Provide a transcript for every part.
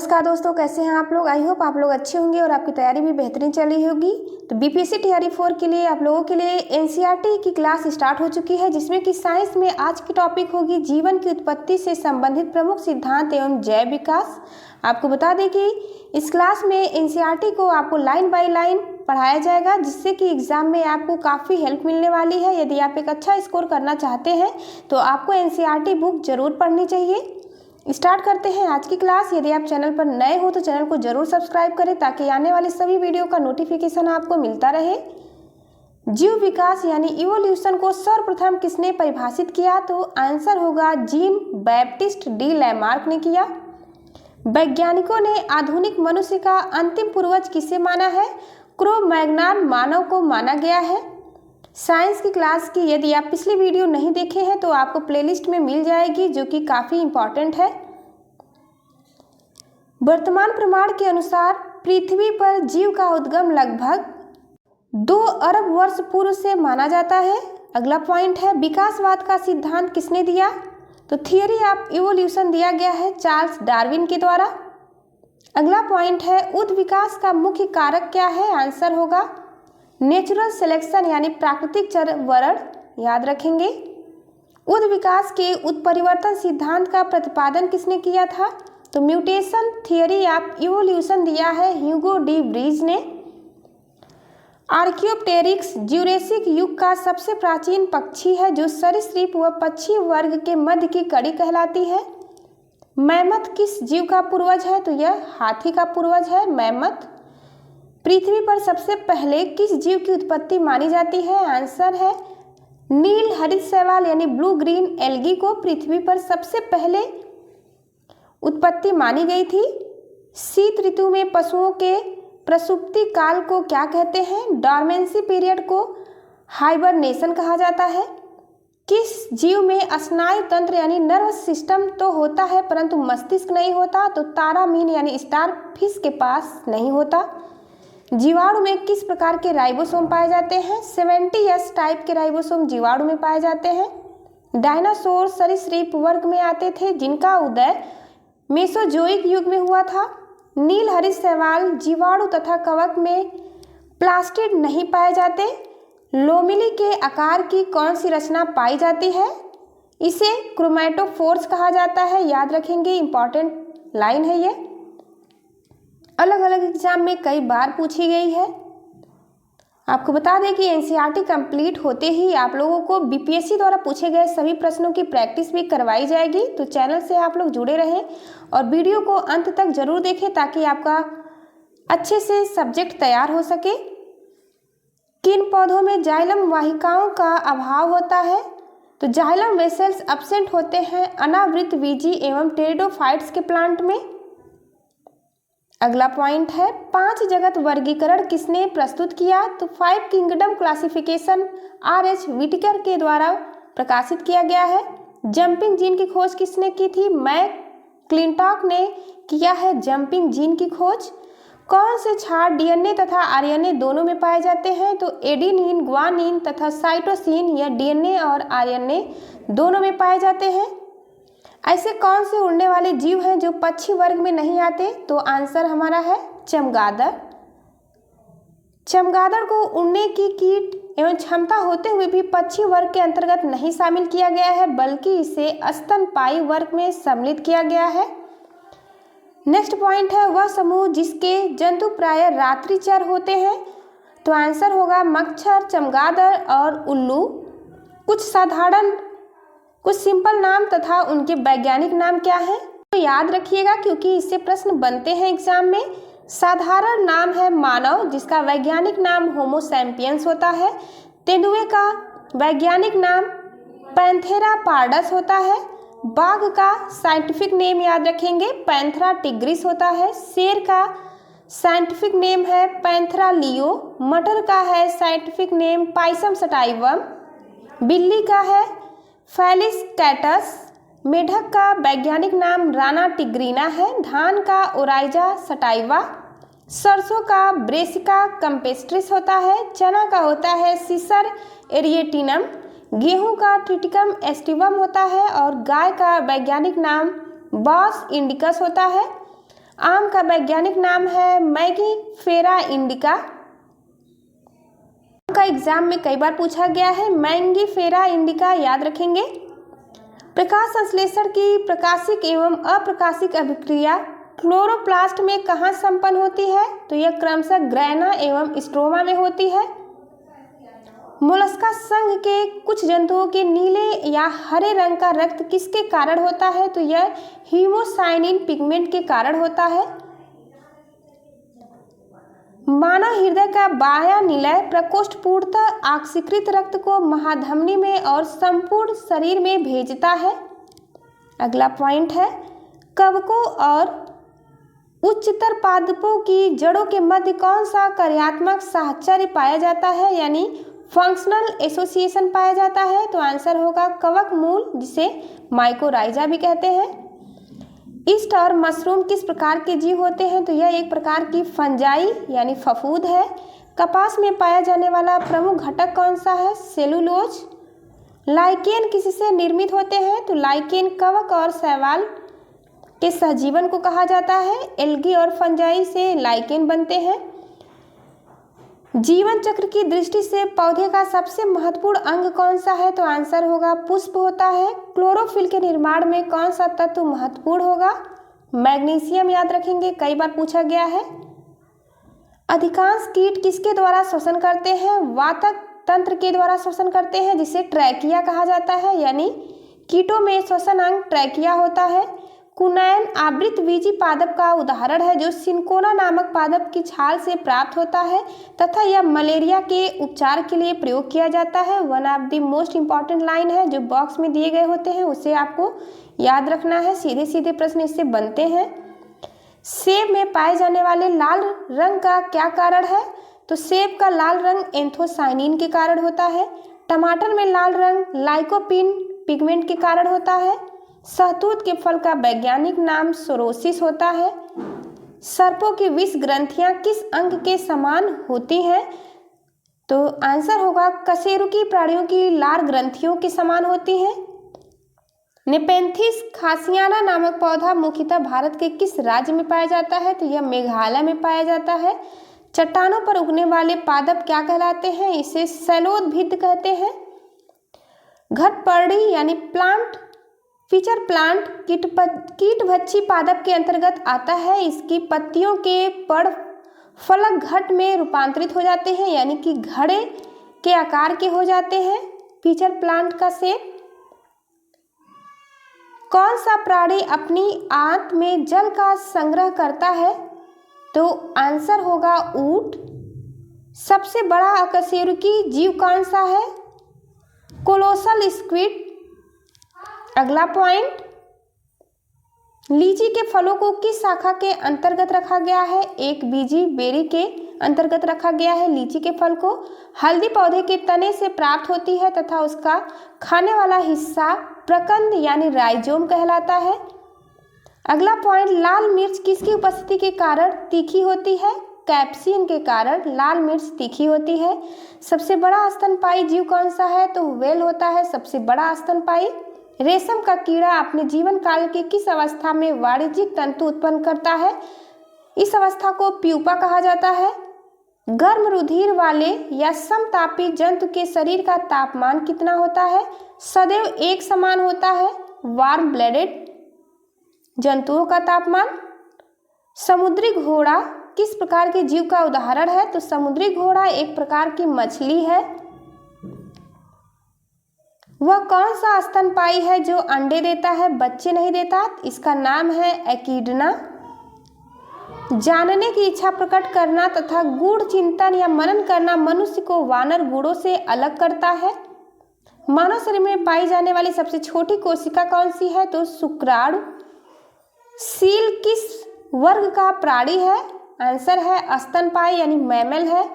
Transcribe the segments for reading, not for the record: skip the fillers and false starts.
नमस्कार दोस्तों, कैसे हैं आप लोग। आई होप आप लोग अच्छे होंगे और आपकी तैयारी भी बेहतरीन चल रही होगी। तो बीपीएससी तैयारी 4 के लिए आप लोगों के लिए एनसीईआरटी की क्लास स्टार्ट हो चुकी है, जिसमें कि साइंस में आज की टॉपिक होगी जीवन की उत्पत्ति से संबंधित प्रमुख सिद्धांत एवं जैव विकास। आपको बता दें कि इस क्लास में एनसीईआरटी को आपको लाइन बाय लाइन पढ़ाया जाएगा, जिससे कि एग्जाम में आपको काफ़ी हेल्प मिलने वाली है। यदि आप एक अच्छा स्कोर करना चाहते हैं तो आपको एनसीईआरटी बुक जरूर पढ़नी चाहिए। स्टार्ट करते हैं आज की क्लास। यदि आप चैनल पर नए हो तो चैनल को जरूर सब्सक्राइब करें, ताकि आने वाली सभी वीडियो का नोटिफिकेशन आपको मिलता रहे। जीव विकास यानी इवोल्यूशन को सर्वप्रथम किसने परिभाषित किया, तो आंसर होगा जीन बैप्टिस्ट डी लैमार्क ने किया। वैज्ञानिकों ने आधुनिक मनुष्य का अंतिम पूर्वज किसे माना है, क्रो मैग्नान मानव को माना गया है। साइंस की क्लास की यदि आप पिछली वीडियो नहीं देखे हैं तो आपको प्लेलिस्ट में मिल जाएगी, जो कि काफ़ी इम्पॉर्टेंट है। वर्तमान प्रमाण के अनुसार पृथ्वी पर जीव का उद्गम लगभग 2 अरब वर्ष पूर्व से माना जाता है। अगला पॉइंट है विकासवाद का सिद्धांत किसने दिया, तो थियरी ऑफ इवोल्यूशन दिया गया है चार्ल्स डार्विन के द्वारा। अगला पॉइंट है उद विकास का मुख्य कारक क्या है, आंसर होगा नेचुरल सिलेक्शन यानी प्राकृतिक चरवरण, याद रखेंगे। उद विकास के उत्परिवर्तन सिद्धांत का प्रतिपादन किसने किया था, तो म्यूटेशन थियरी ऑफ इवोल्यूशन दिया है ह्यूगो डी व्रीज ने। आर्कियोप्टेरिक्स ज्यूरेसिक युग का सबसे प्राचीन पक्षी है, जो सरीसृप व पक्षी वर्ग के मध्य की कड़ी कहलाती है। मैमथ किस जीव का पूर्वज है, तो यह हाथी का पूर्वज है मैमथ। पृथ्वी पर सबसे पहले किस जीव की उत्पत्ति मानी जाती है, आंसर है नील हरित शैवाल यानी ब्लू ग्रीन एल्गी को पृथ्वी पर सबसे पहले उत्पत्ति मानी गई थी। शीत ऋतु में पशुओं के प्रसुप्ति काल को क्या कहते हैं, डॉर्मेंसी पीरियड को हाइबरनेशन कहा जाता है। किस जीव में स्नायु तंत्र यानी नर्वस सिस्टम तो होता है परंतु मस्तिष्क नहीं होता, तो तारामीन यानी स्टार फिश के पास नहीं होता। जीवाणु में किस प्रकार के राइबोसोम पाए जाते हैं, 70S टाइप के राइबोसोम जीवाणु में पाए जाते हैं। डायनासोर सरीसृप वर्ग में आते थे, जिनका उदय मेसोजोइक युग में हुआ था। नील हरित शैवाल जीवाणु तथा कवक में प्लास्टिड नहीं पाए जाते। लोमिली के आकार की कौन सी रचना पाई जाती है, इसे क्रोमैटोफोर्स कहा जाता है, याद रखेंगे, इंपॉर्टेंट लाइन है ये, अलग अलग एग्जाम में कई बार पूछी गई है। आपको बता दें कि एनसीईआरटी कंप्लीट होते ही आप लोगों को बीपीएससी द्वारा पूछे गए सभी प्रश्नों की प्रैक्टिस भी करवाई जाएगी। तो चैनल से आप लोग जुड़े रहें और वीडियो को अंत तक जरूर देखें, ताकि आपका अच्छे से सब्जेक्ट तैयार हो सके। किन पौधों में जाइलम वाहिकाओं का अभाव होता है, तो जाइलम वेसल्स एब्सेंट होते हैं अनावृत बीजी एवं टेरिडोफाइट्स के प्लांट में। अगला पॉइंट है 5 जगत वर्गीकरण किसने प्रस्तुत किया, तो 5 किंगडम क्लासिफिकेशन RH विटिकर के द्वारा प्रकाशित किया गया है। जंपिंग जीन की खोज किसने की थी, मैकक्लिंटॉक ने किया है जंपिंग जीन की खोज। कौन से क्षार डीएनए तथा आरएनए दोनों में पाए जाते हैं, तो एडेनिन ग्वानिन तथा साइटोसिन या डीएनए और आरएनए दोनों में पाए जाते हैं। ऐसे कौन से उड़ने वाले जीव हैं जो पक्षी वर्ग में नहीं आते, तो आंसर हमारा है चमगादड़। चमगादड़ को उड़ने की कीट एवं क्षमता होते हुए भी पक्षी वर्ग के अंतर्गत नहीं शामिल किया गया है, बल्कि इसे स्तनपायी वर्ग में सम्मिलित किया गया है। नेक्स्ट पॉइंट है वह समूह जिसके जंतु प्राय रात्रिचर होते हैं, तो आंसर होगा मच्छर, चमगादड़ और उल्लू। कुछ सिंपल नाम तथा उनके वैज्ञानिक नाम क्या है, तो याद रखिएगा, क्योंकि इससे प्रश्न बनते हैं एग्जाम में। साधारण नाम है मानव, जिसका वैज्ञानिक नाम होमो सैपियंस होता है। तेंदुए का वैज्ञानिक नाम पैंथेरा पार्डस होता है। बाघ का साइंटिफिक नेम याद रखेंगे पैंथेरा टिग्रिस होता है। शेर का साइंटिफिक नेम है पैंथेरा लियो। मटर का है साइंटिफिक नेम पाइसम सटाइवम। बिल्ली का है फेलिस कैटस। मेढक का वैज्ञानिक नाम राना टिग्रीना है। धान का ओराइजा सटाइवा। सरसों का ब्रेसिका कैम्पेस्ट्रिस होता है। चना का होता है सीसर एरिएटिनम। गेहूं का ट्रिटिकम एस्टिवम होता है और गाय का वैज्ञानिक नाम बॉस इंडिकस होता है। आम का वैज्ञानिक नाम है मैंगीफेरा इंडिका। आम का एग्जाम में कई बार पूछा गया है, मैंगीफेरा इंडिका याद रखेंगे। प्रकाश संश्लेषण की प्रकाशिक एवं अप्रकाशिक अभिक्रिया क्लोरोप्लास्ट में कहाँ संपन्न होती है? तो यह क्रमशः ग्रैना एवं स्ट्रोमा में होती है। मोलस्का संघ के कुछ जंतुओं के नीले या हरे रंग का रक्त किसके कारण होता है? तो यह हीमोसाइनिन पिगमेंट के कारण होता है। मानव हृदय का बाह्य निलय प्रकोष्ठ पूर्णतः ऑक्सीकृत रक्त को महाधमनी में और संपूर्ण शरीर में भेजता है। अगला पॉइंट है, कवकों और उच्चतर पादपों की जड़ों के मध्य कौन सा कार्यात्मक साहचर्य पाया जाता है, यानी फंक्शनल एसोसिएशन पाया जाता है? तो आंसर होगा कवक मूल, जिसे माइकोराइजा भी कहते हैं। ईस्ट और मशरूम किस प्रकार के जीव होते हैं? तो यह एक प्रकार की फंजाई यानी फफूद है। कपास में पाया जाने वाला प्रमुख घटक कौन सा है? सेलुलोज। लाइकेन किससे निर्मित होते हैं? तो लाइकेन कवक और शैवाल के सहजीवन को कहा जाता है। एल्गी और फंजाई से लाइकेन बनते हैं। जीवन चक्र की दृष्टि से पौधे का सबसे महत्वपूर्ण अंग कौन सा है? तो आंसर होगा पुष्प होता है। क्लोरोफिल के निर्माण में कौन सा तत्व महत्वपूर्ण होगा? मैग्नीशियम याद रखेंगे, कई बार पूछा गया है। अधिकांश कीट किसके द्वारा श्वसन करते हैं? वातक तंत्र के द्वारा श्वसन करते हैं, जिसे ट्रैकिया कहा जाता है, यानी कीटों में श्वसन अंग ट्रैकिया होता है। कुनैन आवृत बीजी पादप का उदाहरण है, जो सिंकोना नामक पादप की छाल से प्राप्त होता है तथा यह मलेरिया के उपचार के लिए प्रयोग किया जाता है। One of the most important line है, जो बॉक्स में दिए गए होते हैं उसे आपको याद रखना है। सीधे सीधे प्रश्न इससे बनते हैं। सेब में पाए जाने वाले लाल रंग का क्या कारण है? तो सेब का लाल रंग एंथोसाइनिन के कारण होता है। टमाटर में लाल रंग लाइकोपीन पिगमेंट के कारण होता है। शहतूत के फल का वैज्ञानिक नाम सोरोसिस होता है। सर्पों की विष ग्रंथियां किस अंग के समान होती हैं? तो आंसर होगा कशेरुकी प्राणियों की लार ग्रंथियों के समान होती हैं। नेपेंथिस खासियाना नामक पौधा मुख्यतः भारत के किस राज्य में पाया जाता है? तो यह मेघालय में पाया जाता है। चट्टानों पर उगने वाले पादप क्या कहलाते हैं? इसे शैलोदभिद कहते हैं। घटपर्णी यानी प्लांट फीचर प्लांट कीटभक्षी पादप के अंतर्गत आता है। इसकी पत्तियों के पड़ फलक घट में रूपांतरित हो जाते हैं, यानी कि घड़े के आकार के हो जाते हैं फीचर प्लांट का शेप। कौन सा प्राणी अपनी आंत में जल का संग्रह करता है? तो आंसर होगा ऊंट। सबसे बड़ा अकशेरुकी जीव कौन सा है? Colossal squid. अगला पॉइंट, लीची के फलों को किस शाखा के अंतर्गत रखा गया है? एक बीजी बेरी के अंतर्गत रखा गया है। लीची के फल को हल्दी पौधे के तने से प्राप्त होती है तथा उसका खाने वाला हिस्सा प्रकंद यानी राइजोम कहलाता है। अगला पॉइंट, लाल मिर्च किसकी उपस्थिति के कारण तीखी होती है? कैप्सिन के कारण लाल मिर्च तीखी होती है। सबसे बड़ा स्तनपायी जीव कौन सा है? तो व्हेल होता है सबसे बड़ा स्तनपायी। रेशम का कीड़ा अपने जीवन काल की किस अवस्था में वाणिज्यिक तंतु उत्पन्न करता है? इस अवस्था को प्यूपा कहा जाता है। गर्म रुधिर वाले या समतापी जंतु के शरीर का तापमान कितना होता है? सदैव एक समान होता है। वार्म ब्लडेड जंतुओं का तापमान। समुद्री घोड़ा किस प्रकार के जीव का उदाहरण है? तो समुद्री घोड़ा एक प्रकार की मछली है। वह कौन सा स्तनपायी है जो अंडे देता है, बच्चे नहीं देता? इसका नाम है एकिडना। जानने की इच्छा प्रकट करना तथा गूढ़ चिंतन या मनन करना मनुष्य को वानर गूढ़ों से अलग करता है। मानव शरीर में पाई जाने वाली सबसे छोटी कोशिका कौन सी है? तो शुक्राणु। सील किस वर्ग का प्राणी है? आंसर है स्तनपायी यानी मैमल है।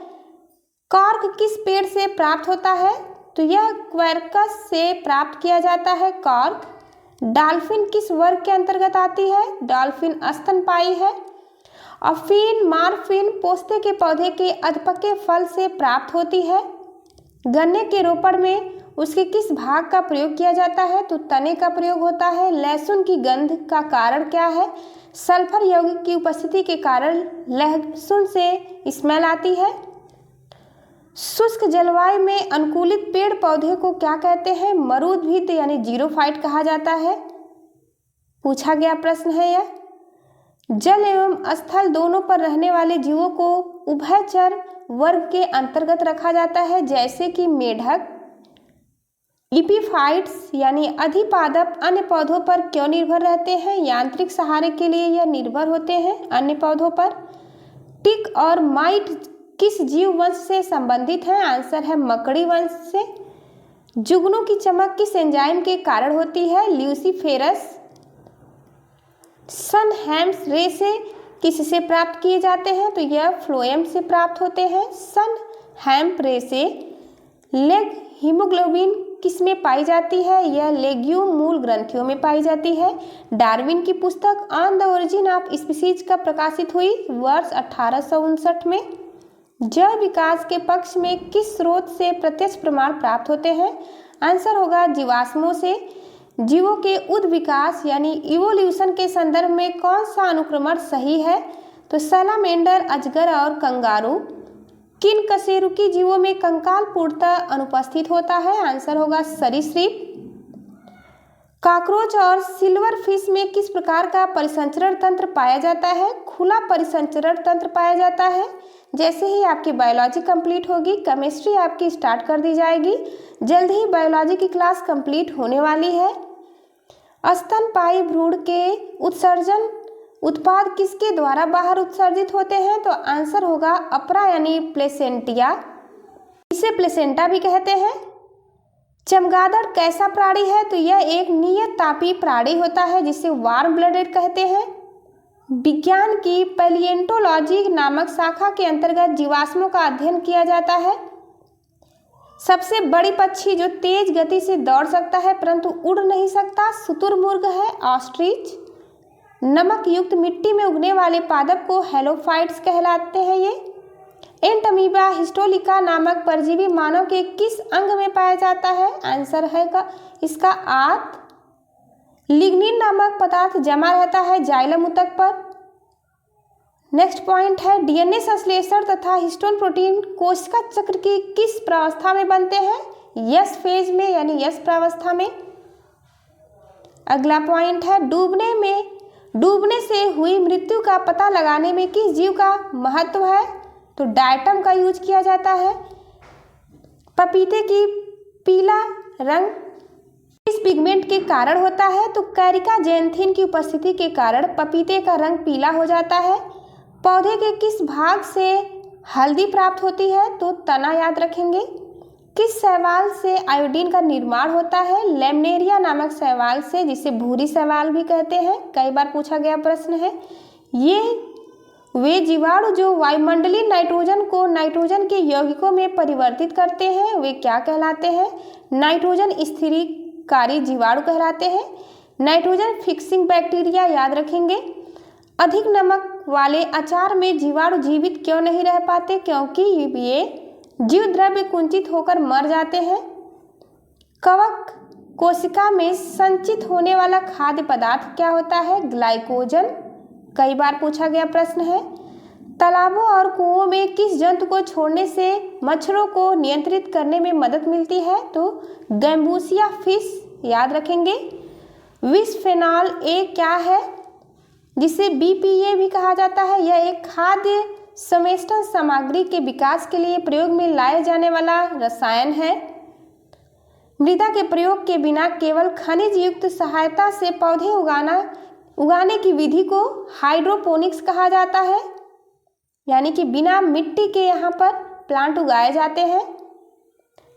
कॉर्क किस पेड़ से प्राप्त होता है? तो यह क्वेर्कस से प्राप्त किया जाता है कॉर्क। डॉल्फिन किस वर्ग के अंतर्गत आती है? डॉल्फिन स्तनपायी है। अफीन मार्फिन पोस्ते के पौधे के अधपके फल से प्राप्त होती है। गन्ने के रोपण में उसके किस भाग का प्रयोग किया जाता है? तो तने का प्रयोग होता है। लहसुन की गंध का कारण क्या है? सल्फर यौगिक की उपस्थिति के कारण लहसुन से स्मेल आती है। शुष्क जलवायु में अनुकूलित पेड़ पौधे को क्या कहते हैं? मरूदभिद यानी जीरोफाइट कहा जाता है। पूछा गया प्रश्न है यह। जल एवं स्थल दोनों पर रहने वाले जीवों को उभयचर वर्ग के अंतर्गत रखा जाता है, जैसे कि मेढक। इपीफाइट्स यानी अधिपादप अन्य पौधों पर क्यों निर्भर रहते हैं? यांत्रिक सहारे के लिए यह निर्भर होते हैं अन्य पौधों पर। टिक और माइट किस जीव वंश से संबंधित है? आंसर है मकड़ी वंश से। जुगनू की चमक किस एंजाइम के कारण होती है? ल्यूसीफेरस। सन हेम्स रे से किससे प्राप्त किए जाते हैं? तो यह फ्लोएम से प्राप्त होते हैं। सन हेम्प रे से लेग हीमोग्लोबिन किस में पाई जाती है? यह लेग्यूम मूल ग्रंथियों में पाई जाती है। डार्विन की पुस्तक on the origin of species कब प्रकाशित हुई? वर्ष 1859 में। जैव विकास के पक्ष में किस स्रोत से प्रत्यक्ष प्रमाण प्राप्त होते हैं? आंसर होगा जीवाश्मों से। जीवों के उद विकास यानी इवोल्यूशन के संदर्भ में कौन सा अनुक्रमण सही है? तो सैलामेंडर, अजगर और कंगारू। किन कशेरुकी जीवों में कंकाल पूर्णतः अनुपस्थित होता है? आंसर होगा सरीसृप। कॉकरोच और सिल्वर फिश में किस प्रकार का परिसंचरण तंत्र पाया जाता है? खुला परिसंचरण तंत्र पाया जाता है। जैसे ही आपकी बायोलॉजी कंप्लीट होगी, केमिस्ट्री आपकी स्टार्ट कर दी जाएगी। जल्द ही बायोलॉजी की क्लास कंप्लीट होने वाली है। स्तनपायी भ्रूण के उत्सर्जन उत्पाद किसके द्वारा बाहर उत्सर्जित होते हैं? तो आंसर होगा अपरा यानी प्लेसेंटिया। इसे प्लेसेंटा भी कहते हैं। चमगादड़ कैसा प्राणी है? तो यह एक नियत तापीय प्राणी होता है जिसे वार्म ब्लडेड कहते हैं। विज्ञान की पैलिएंटोलॉजी नामक शाखा के अंतर्गत जीवाश्मों का अध्ययन किया जाता है। सबसे बड़ी पक्षी जो तेज गति से दौड़ सकता है परंतु उड़ नहीं सकता, शुतुरमुर्ग है, ऑस्ट्रिच। नमक युक्त मिट्टी में उगने वाले पादप को हेलोफाइट्स कहलाते हैं ये। एंटमीबा हिस्टोलिका नामक परजीवी मानव के किस अंग में पाया जाता है? आंसर है इसका आंत। लिग्निन नामक पदार्थ जमा रहता है जाइलम ऊतक पर। नेक्स्ट पॉइंट है डीएनए संश्लेषण तथा हिस्टोन प्रोटीन कोशिका चक्र की किस प्रावस्था में बनते हैं? यस फेज में यानी यस प्रावस्था में। अगला पॉइंट है डूबने से हुई मृत्यु का पता लगाने में किस जीव का महत्व है? तो डायटम का यूज किया जाता है। पपीते की पीला रंग किस पिगमेंट के कारण होता है? तो कैरिका जेंथिन की उपस्थिति के कारण पपीते का रंग पीला हो जाता है। पौधे के किस भाग से हल्दी प्राप्त होती है? तो तना याद रखेंगे। किस शैवाल से आयोडीन का निर्माण होता है? लेमनेरिया नामक शैवाल से, जिसे भूरी शैवाल भी कहते हैं। कई बार पूछा गया प्रश्न है। ये वे जीवाणु जो वायुमंडलीय नाइट्रोजन को नाइट्रोजन के यौगिकों में परिवर्तित करते हैं वे क्या कहलाते हैं? नाइट्रोजन स्थिरीकारी जीवाणु कहलाते हैं। नाइट्रोजन फिक्सिंग बैक्टीरिया याद रखेंगे। अधिक नमक वाले अचार में जीवाणु जीवित क्यों नहीं रह पाते? क्योंकि ये जीव द्रव्य कुंचित होकर मर जाते हैं। कवक कोशिका में संचित होने वाला खाद्य पदार्थ क्या होता है? ग्लाइकोजन। कई बार पूछा गया प्रश्न है। तालाबों और कुओं में किस जंतु को छोड़ने से मच्छरों को नियंत्रित करने में मदद मिलती है? तो गैम्बूसिया फिश याद रखेंगे। बिस्फेनॉल ए क्या है, जिसे बीपीए भी कहा जाता है? यह एक खाद्य संवेष्टन सामग्री के विकास के लिए प्रयोग में लाए जाने वाला रसायन है। मृदा के प्रयोग के बिना केवल खनिज युक्त सहायता से पौधे उगाने की विधि को हाइड्रोपोनिक्स कहा जाता है, यानी कि बिना मिट्टी के यहाँ पर प्लांट उगाए जाते हैं।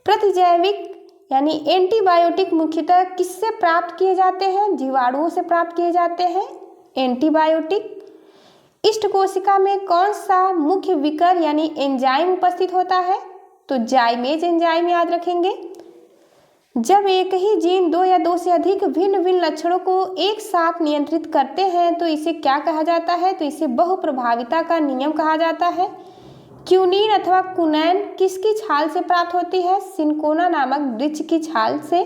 प्रतिजैविक यानी एंटीबायोटिक मुख्यतः किससे प्राप्त किए जाते हैं? जीवाणुओं से प्राप्त किए जाते हैं एंटीबायोटिक। इष्ट कोशिका में कौन सा मुख्य विकर यानी एंजाइम उपस्थित होता है? तो जाइमेज एंजाइम याद रखेंगे। जब एक ही जीन दो या दो से अधिक भिन्न भिन्न लक्षणों को एक साथ नियंत्रित करते हैं तो इसे क्या कहा जाता है? तो इसे बहुप्रभाविता का नियम कहा जाता है। क्यूनिन अथवा कुनैन किसकी छाल से प्राप्त होती है? सिनकोना नामक वृक्ष की छाल से।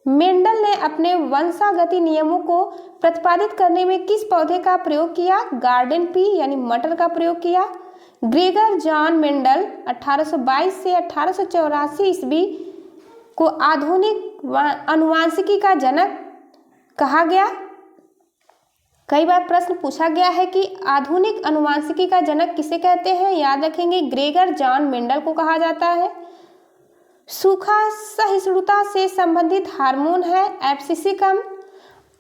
मेंडल ने अपने वंशागति नियमों को प्रतिपादित करने में किस पौधे का प्रयोग किया? गार्डन पी यानी मटर का प्रयोग किया। ग्रेगर जॉन मेंडल 1822 से 1884 ईस्वी को आधुनिक अनुवांशिकी का जनक कहा गया। कई बार प्रश्न पूछा गया है कि आधुनिक अनुवांशिकी का जनक किसे कहते हैं। याद रखेंगे, ग्रेगर जॉन मेंडल को कहा जाता है। सूखा सहिष्णुता से संबंधित हार्मोन है एब्सिसिकम।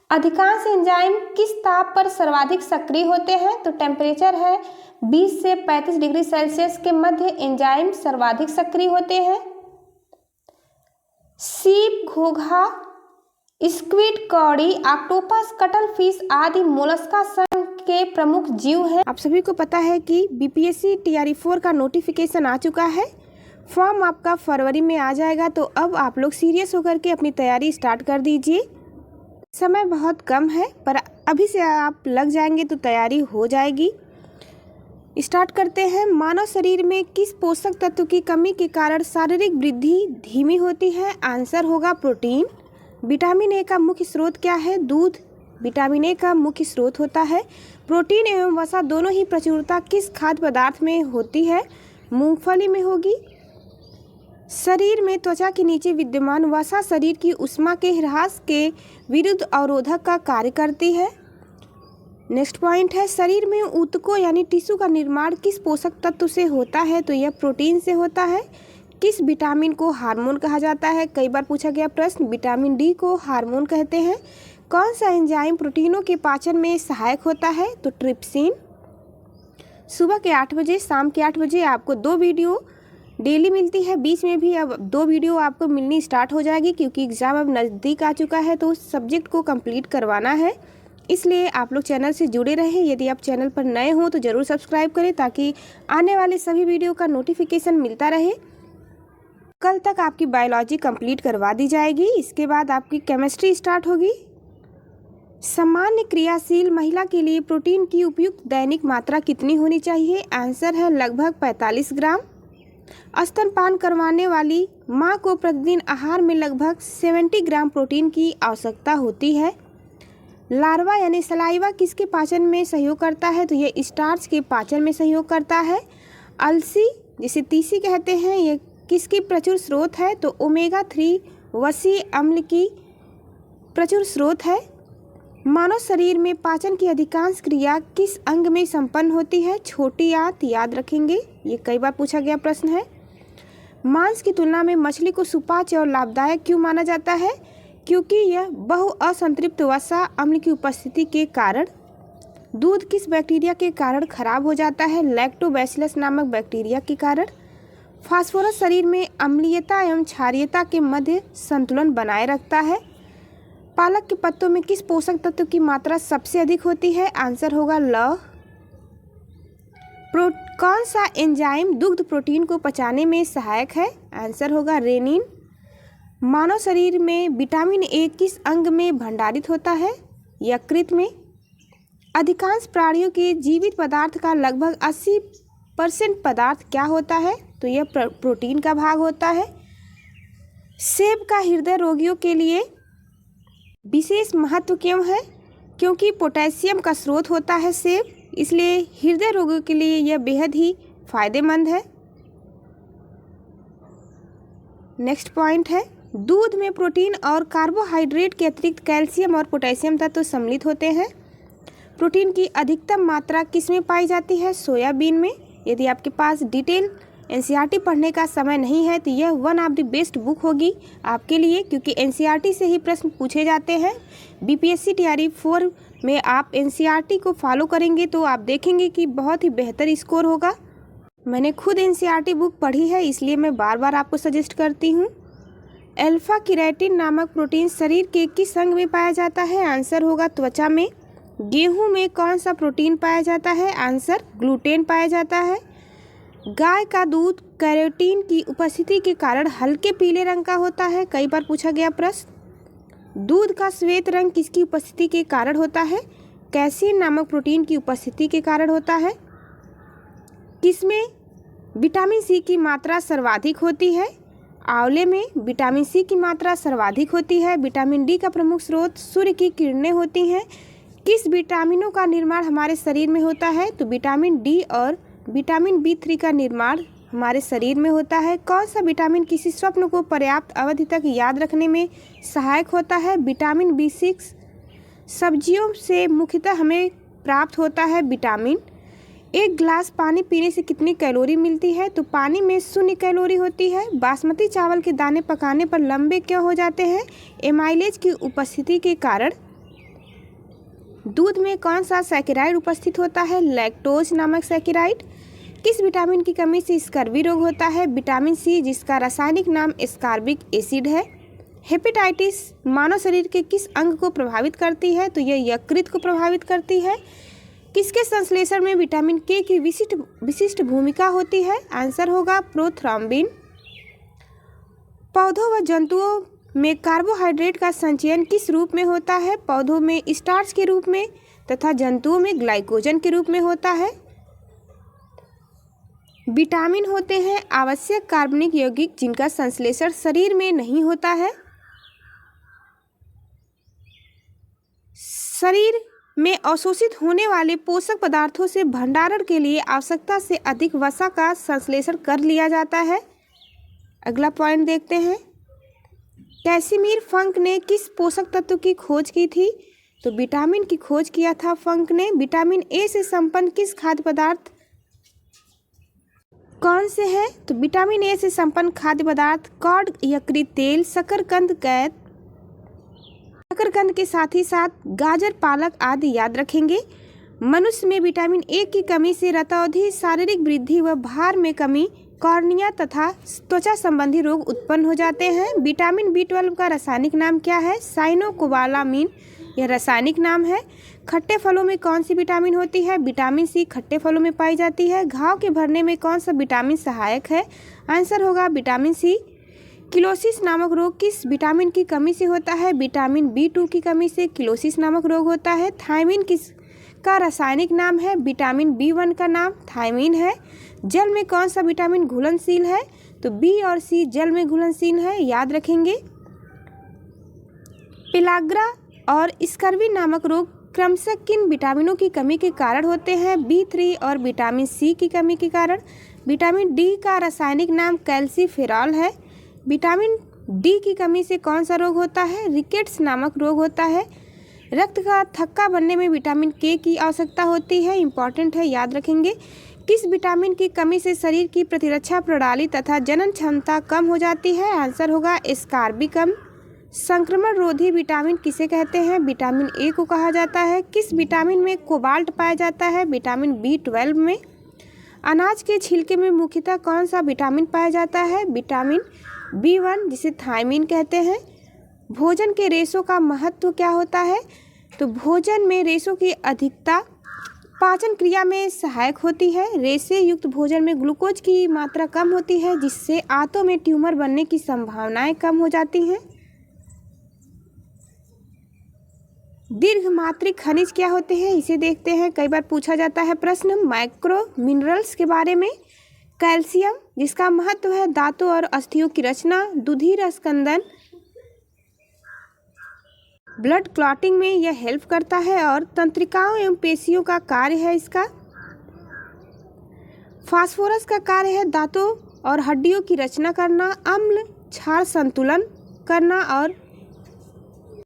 अधिकांश एंजाइम किस ताप पर सर्वाधिक सक्रिय होते हैं? तो टेम्परेचर है 20 से 35 डिग्री सेल्सियस के मध्य एंजाइम सर्वाधिक सक्रिय होते हैं। सीप, घोंघा, स्क्विड, कौड़ी, ऑक्टोपस, कटल फिश आदि मोलस्का संघ के प्रमुख जीव हैं। आप सभी को पता है कि बीपीएससी टीआरई 4 का नोटिफिकेशन आ चुका है। फॉर्म आपका फरवरी में आ जाएगा, तो अब आप लोग सीरियस होकर के अपनी तैयारी स्टार्ट कर दीजिए। समय बहुत कम है, पर अभी से आप लग जाएंगे तो तैयारी हो जाएगी। स्टार्ट करते हैं। मानव शरीर में किस पोषक तत्व की कमी के कारण शारीरिक वृद्धि धीमी होती है? आंसर होगा प्रोटीन। विटामिन ए का मुख्य स्रोत क्या है? दूध विटामिन ए का मुख्य स्रोत होता है। प्रोटीन एवं वसा दोनों ही प्रचुरता किस खाद्य पदार्थ में होती है? मूंगफली में होगी। शरीर में त्वचा के नीचे विद्यमान वसा शरीर की ऊष्मा के ह्रास के विरुद्ध अवरोधक का कार्य करती है। नेक्स्ट पॉइंट है, शरीर में ऊतकों यानी टिश्यू का निर्माण किस पोषक तत्व से होता है? तो यह प्रोटीन से होता है। किस विटामिन को हार्मोन कहा जाता है? कई बार पूछा गया प्रश्न। विटामिन डी को हार्मोन कहते हैं। कौन सा एंजाइम प्रोटीनों के पाचन में सहायक होता है? तो ट्रिप्सिन। सुबह के 8 बजे, शाम के 8 बजे आपको 2 वीडियो डेली मिलती है। बीच में भी अब 2 वीडियो आपको मिलनी स्टार्ट हो जाएगी, क्योंकि एग्ज़ाम अब नज़दीक आ चुका है, तो उस सब्जेक्ट को कंप्लीट करवाना है। इसलिए आप लोग चैनल से जुड़े रहें। यदि आप चैनल पर नए हों तो ज़रूर सब्सक्राइब करें, ताकि आने वाले सभी वीडियो का नोटिफिकेशन मिलता रहे। कल तक आपकी बायोलॉजी कंप्लीट करवा दी जाएगी। इसके बाद आपकी केमिस्ट्री स्टार्ट होगी। सामान्य क्रियाशील महिला के लिए प्रोटीन की उपयुक्त दैनिक मात्रा कितनी होनी चाहिए? आंसर है लगभग 45 ग्राम। स्तनपान करवाने वाली माँ को प्रतिदिन आहार में लगभग 70 ग्राम प्रोटीन की आवश्यकता होती है। लार्वा यानी सलाइवा किसके पाचन में सहयोग करता है? तो ये स्टार्च के पाचन में सहयोग करता है। अलसी जिसे तीसी कहते हैं, ये किसकी प्रचुर स्रोत है? तो ओमेगा 3 वसी अम्ल की प्रचुर स्रोत है। मानव शरीर में पाचन की अधिकांश क्रिया किस अंग में संपन्न होती है? छोटी आंत। याद रखेंगे, ये कई बार पूछा गया प्रश्न है। मांस की तुलना में मछली को सुपाच्य और लाभदायक क्यों माना जाता है? क्योंकि यह बहु असंतृप्त वसा अम्ल की उपस्थिति के कारण। दूध किस बैक्टीरिया के कारण खराब हो जाता है? लैक्टोबैसिलस नामक बैक्टीरिया के कारण। फास्फोरस शरीर में अम्लीयता एवं क्षारीयता के मध्य संतुलन बनाए रखता है। पालक के पत्तों में किस पोषक तत्व की मात्रा सबसे अधिक होती है? आंसर होगा लौह। कौन सा एंजाइम दुग्ध प्रोटीन को पचाने में सहायक है? आंसर होगा रेनिन। मानव शरीर में विटामिन ए किस अंग में भंडारित होता है? यकृत में। अधिकांश प्राणियों के जीवित पदार्थ का लगभग 80% पदार्थ क्या होता है? तो यह प्रोटीन का भाग होता है। सेब का हृदय रोगियों के लिए विशेष महत्व क्यों है? क्योंकि पोटेशियम का स्रोत होता है सेब, इसलिए हृदय रोगियों के लिए यह बेहद ही फायदेमंद है। नेक्स्ट पॉइंट है, दूध में प्रोटीन और कार्बोहाइड्रेट के अतिरिक्त कैल्शियम और पोटेशियम तत्व सम्मिलित होते हैं। प्रोटीन की अधिकतम मात्रा किस में पाई जाती है? सोयाबीन में। यदि आपके पास डिटेल एनसीईआरटी पढ़ने का समय नहीं है तो यह one of the best book होगी आपके लिए, क्योंकि एनसीईआरटी से ही प्रश्न पूछे जाते हैं। बीपीएससी टीआरई 4 में आप एनसीईआरटी को फॉलो करेंगे तो आप देखेंगे कि बहुत ही बेहतर स्कोर होगा। मैंने खुद एनसीईआरटी बुक पढ़ी है, इसलिए मैं बार बार आपको सजेस्ट करती हूँ। अल्फा केराटिन नामक प्रोटीन शरीर के किस अंग में पाया जाता है? आंसर होगा त्वचा में। गेहूं में कौन सा प्रोटीन पाया जाता है? आंसर ग्लूटेन पाया जाता है। गाय का दूध कैरोटीन की उपस्थिति के कारण हल्के पीले रंग का होता है। कई बार पूछा गया प्रश्न। दूध का श्वेत रंग किसकी उपस्थिति के कारण होता है? कैसीन नामक प्रोटीन की उपस्थिति के कारण होता है। किसमें विटामिन सी की मात्रा सर्वाधिक होती है? आंवले में विटामिन सी की मात्रा सर्वाधिक होती है। विटामिन डी का प्रमुख स्रोत सूर्य की किरणें होती हैं। किस विटामिनों का निर्माण हमारे शरीर में होता है? तो विटामिन डी और विटामिन बी3 का निर्माण हमारे शरीर में होता है। कौन सा विटामिन किसी स्वप्न को पर्याप्त अवधि तक याद रखने में सहायक होता है? Vitamin B6. सब्जियों से मुख्यतः हमें प्राप्त होता है विटामिन। एक गिलास पानी पीने से कितनी कैलोरी मिलती है? तो पानी में 0 कैलोरी होती है। बासमती चावल के दाने पकाने पर लंबे क्यों हो जाते हैं? एमाइलेज की उपस्थिति के कारण। दूध में कौन सा सैकेराइड उपस्थित होता है? लैक्टोज नामक सैकेराइड। किस विटामिन की कमी से स्कर्वी रोग होता है? विटामिन सी, जिसका रासायनिक नाम एस्कॉर्बिक एसिड है। हेपेटाइटिस मानव शरीर के किस अंग को प्रभावित करती है? तो यह यकृत को प्रभावित करती है। किसके संश्लेषण में विटामिन के की विशिष्ट भूमिका होती है? आंसर होगा प्रोथ्रम्बिन। पौधों व जंतुओं में कार्बोहाइड्रेट का संचयन किस रूप में होता है? पौधों में स्टार्च के रूप में तथा जंतुओं में ग्लाइकोजन के रूप में होता है। विटामिन होते हैं आवश्यक कार्बनिक यौगिक जिनका संश्लेषण शरीर में नहीं होता है। शरीर में अवशोषित होने वाले पोषक पदार्थों से भंडारण के लिए आवश्यकता से अधिक वसा का संश्लेषण कर लिया जाता है। अगला पॉइंट देखते हैं। कैसिमिर फंक ने किस पोषक तत्व की खोज की थी? तो विटामिन की खोज किया था फंक ने। विटामिन ए से संपन्न किस खाद्य पदार्थ कौन से हैं? तो विटामिन ए से संपन्न खाद्य पदार्थ कॉड, यकृत तेल, शकरकंद, कैद, शकरकंद के साथ ही साथ गाजर, पालक आदि याद रखेंगे। मनुष्य में विटामिन ए की कमी से रतौंधी, शारीरिक वृद्धि व भार में कमी, कॉर्निया तथा त्वचा संबंधी रोग उत्पन्न हो जाते हैं। विटामिन बी12 का रासायनिक नाम क्या है? साइनोकोबालामिन यह रासायनिक नाम है। खट्टे फलों में कौन सी विटामिन होती है? विटामिन सी खट्टे फलों में पाई जाती है। घाव के भरने में कौन सा विटामिन सहायक है? आंसर होगा विटामिन सी। किलोसिस नामक रोग किस विटामिन की कमी से होता है? विटामिन बी2 की कमी से किलोसिस नामक रोग होता है। थायमिन किस का रासायनिक नाम है? विटामिन बी1 का नाम थायमिन है। जल में कौन सा विटामिन घुलनशील है? तो बी और सी जल में घुलनशील है, याद रखेंगे। पिलाग्रा और स्कर्वी नामक रोग क्रमशः किन विटामिनों की कमी के कारण होते हैं? बी3 और विटामिन सी की कमी के कारण। विटामिन डी का रासायनिक नाम कैल्सीफेरॉल है। विटामिन डी की कमी से कौन सा रोग होता है? रिकेट्स नामक रोग होता है। रक्त का थक्का बनने में विटामिन के की आवश्यकता होती है, इंपॉर्टेंट है, याद रखेंगे। किस विटामिन की कमी से शरीर की प्रतिरक्षा प्रणाली तथा जनन क्षमता कम हो जाती है? आंसर होगा एस्कॉर्बिकम। संक्रमण रोधी विटामिन किसे कहते हैं? विटामिन ए को कहा जाता है। किस विटामिन में कोबाल्ट पाया जाता है? विटामिन बी12 में। अनाज के छिलके में मुख्यतः कौन सा विटामिन पाया जाता है? विटामिन बी1 जिसे थायमिन कहते हैं। भोजन के रेशों का महत्व क्या होता है? तो भोजन में रेशों की अधिकता पाचन क्रिया में सहायक होती है। रेशे युक्त भोजन में ग्लूकोज की मात्रा कम होती है, जिससे आंतों में ट्यूमर बनने की संभावनाएं कम हो जाती हैं। दीर्घमात्रिक खनिज क्या होते हैं? इसे देखते हैं, कई बार पूछा जाता है प्रश्न माइक्रो मिनरल्स के बारे में। कैल्शियम जिसका महत्व है दांतों और अस्थियों की रचना, दुधिर स्कंदन, ब्लड क्लॉटिंग में यह हेल्प करता है और तंत्रिकाओं एवं पेशियों का कार्य है इसका। फास्फोरस का कार्य है दांतों और हड्डियों की रचना करना, अम्ल क्षार संतुलन करना और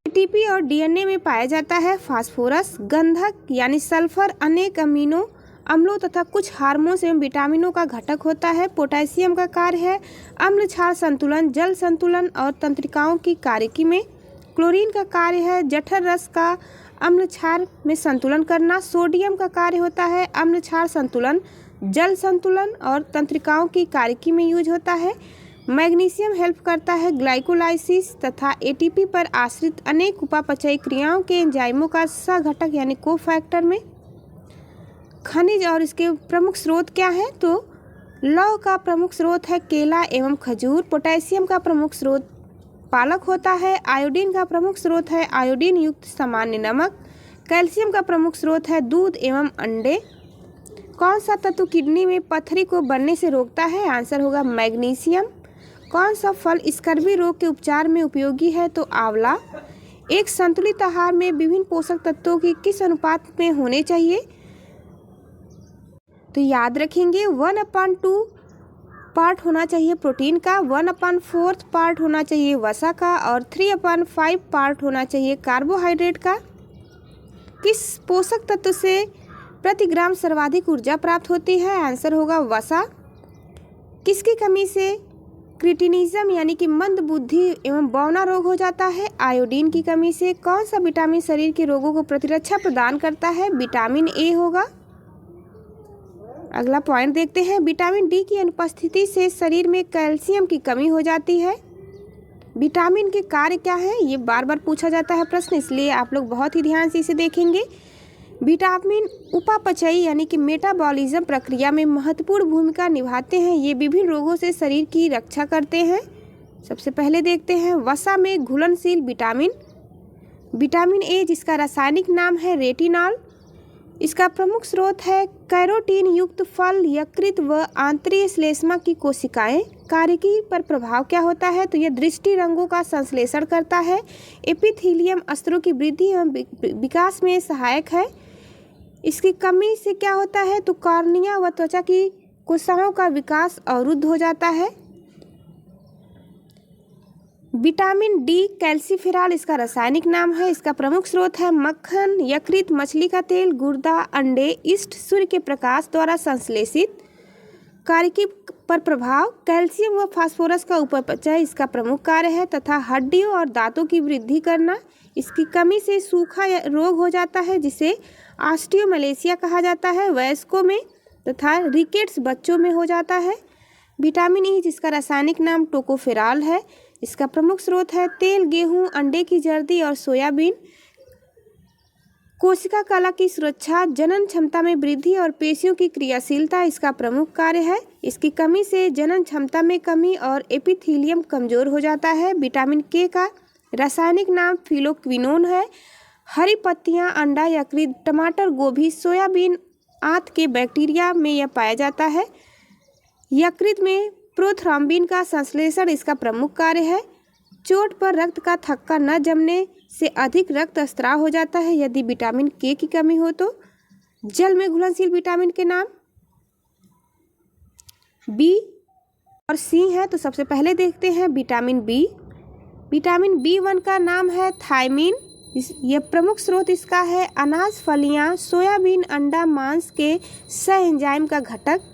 एटीपी और डीएनए में पाया जाता है फास्फोरस। गंधक यानी सल्फर अनेक अमीनो अम्लों तथा कुछ हार्मोन्स एवं विटामिनों का घटक होता है। पोटेशियम का कार्य है अम्ल क्षार संतुलन, जल संतुलन और तंत्रिकाओं की कार्यकी में। क्लोरीन का कार्य है जठर रस का अम्ल क्षार में संतुलन करना। सोडियम का कार्य होता है अम्ल क्षार संतुलन, जल संतुलन और तंत्रिकाओं की कार्यकी में यूज होता है। मैग्नीशियम हेल्प करता है ग्लाइकोलाइसिस तथा एटीपी पर आश्रित अनेक उपापचयी क्रियाओं के एंजाइमों का सहघटक यानी कोफैक्टर में। खनिज और इसके प्रमुख स्रोत क्या हैं? तो लौह का प्रमुख स्रोत है केला एवं खजूर। पोटेशियम का प्रमुख स्रोत पालक होता है। आयोडीन का प्रमुख स्रोत है आयोडीन युक्त सामान्य नमक। कैल्शियम का प्रमुख स्रोत है दूध एवं अंडे। कौन सा तत्व किडनी में पथरी को बनने से रोकता है? आंसर होगा मैग्नीशियम। कौन सा फल स्कर्वी रोग के उपचार में उपयोगी है? तो आंवला। एक संतुलित आहार में विभिन्न पोषक तत्वों की किस अनुपात में होने चाहिए? तो याद रखेंगे 1/2 पार्ट होना चाहिए प्रोटीन का, 1/4 पार्ट होना चाहिए वसा का और 3/5 पार्ट होना चाहिए कार्बोहाइड्रेट का। किस पोषक तत्व से प्रति ग्राम सर्वाधिक ऊर्जा प्राप्त होती है? आंसर होगा वसा। किसकी कमी से क्रिटिनिज्म यानी कि मंद बुद्धि एवं बौना रोग हो जाता है? आयोडीन की कमी से। कौन सा विटामिन शरीर के रोगों को प्रतिरक्षा प्रदान करता है? विटामिन ए होगा। अगला पॉइंट देखते हैं, विटामिन डी की अनुपस्थिति से शरीर में कैल्शियम की कमी हो जाती है। विटामिन के कार्य क्या है? ये बार बार पूछा जाता है प्रश्न, इसलिए आप लोग बहुत ही ध्यान से इसे देखेंगे। विटामिन उपापचयी यानी कि मेटाबॉलिज्म प्रक्रिया में महत्वपूर्ण भूमिका निभाते हैं। ये विभिन्न रोगों से शरीर की रक्षा करते हैं। सबसे पहले देखते हैं वसा में घुलनशील विटामिन। विटामिन ए जिसका रासायनिक नाम है रेटिनॉल, इसका प्रमुख स्रोत है कैरोटीन युक्त फल, यकृत व आंतरिक श्लेष्मा की कोशिकाएं। कार्यकी पर प्रभाव क्या होता है? तो यह दृष्टि रंगों का संश्लेषण करता है। एपिथेलियम स्तरों की वृद्धि एवं विकास में सहायक है। इसकी कमी से क्या होता है? तो कॉर्निया व त्वचा की कोशिकाओं का विकास अवरुद्ध हो जाता है। विटामिन डी कैल्सीफेरॉल इसका रासायनिक नाम है। इसका प्रमुख स्रोत है मक्खन, यकृत, मछली का तेल, गुर्दा, अंडे, ईस्ट, सूर्य के प्रकाश द्वारा संश्लेषित। कार्यकी पर प्रभाव कैल्शियम व फास्फोरस का उपचय इसका प्रमुख कार्य है तथा हड्डियों और दांतों की वृद्धि करना। इसकी कमी से सूखा रोग हो जाता है जिसे ऑस्टियोमलेशिया कहा जाता है वयस्कों में तथा रिकेट्स बच्चों में हो जाता है। विटामिन ई जिसका रासायनिक नाम टोकोफेरॉल है, इसका प्रमुख स्रोत है तेल, गेहूं, अंडे की जर्दी और सोयाबीन। कोशिका कला की सुरक्षा, जनन क्षमता में वृद्धि और पेशियों की क्रियाशीलता इसका प्रमुख कार्य है। इसकी कमी से जनन क्षमता में कमी और एपिथेलियम कमजोर हो जाता है। विटामिन के का रासायनिक नाम फिलोक्विनोन है। हरी पत्तियां, अंडा, यकृत, टमाटर, गोभी, सोयाबीन आंत के बैक्टीरिया में यह पाया जाता है। यकृत में प्रोथ्रम्बिन का संश्लेषण इसका प्रमुख कार्य है। चोट पर रक्त का थक्का न जमने से अधिक रक्त स्राव हो जाता है यदि विटामिन के की कमी हो तो। जल में घुलनशील विटामिन के नाम बी और सी है। तो सबसे पहले देखते हैं विटामिन बी। विटामिन B1 का नाम है थायमीन। यह प्रमुख स्रोत इसका है अनाज, फलियां, सोयाबीन, अंडा, मांस के सह एंजाइम का घटक।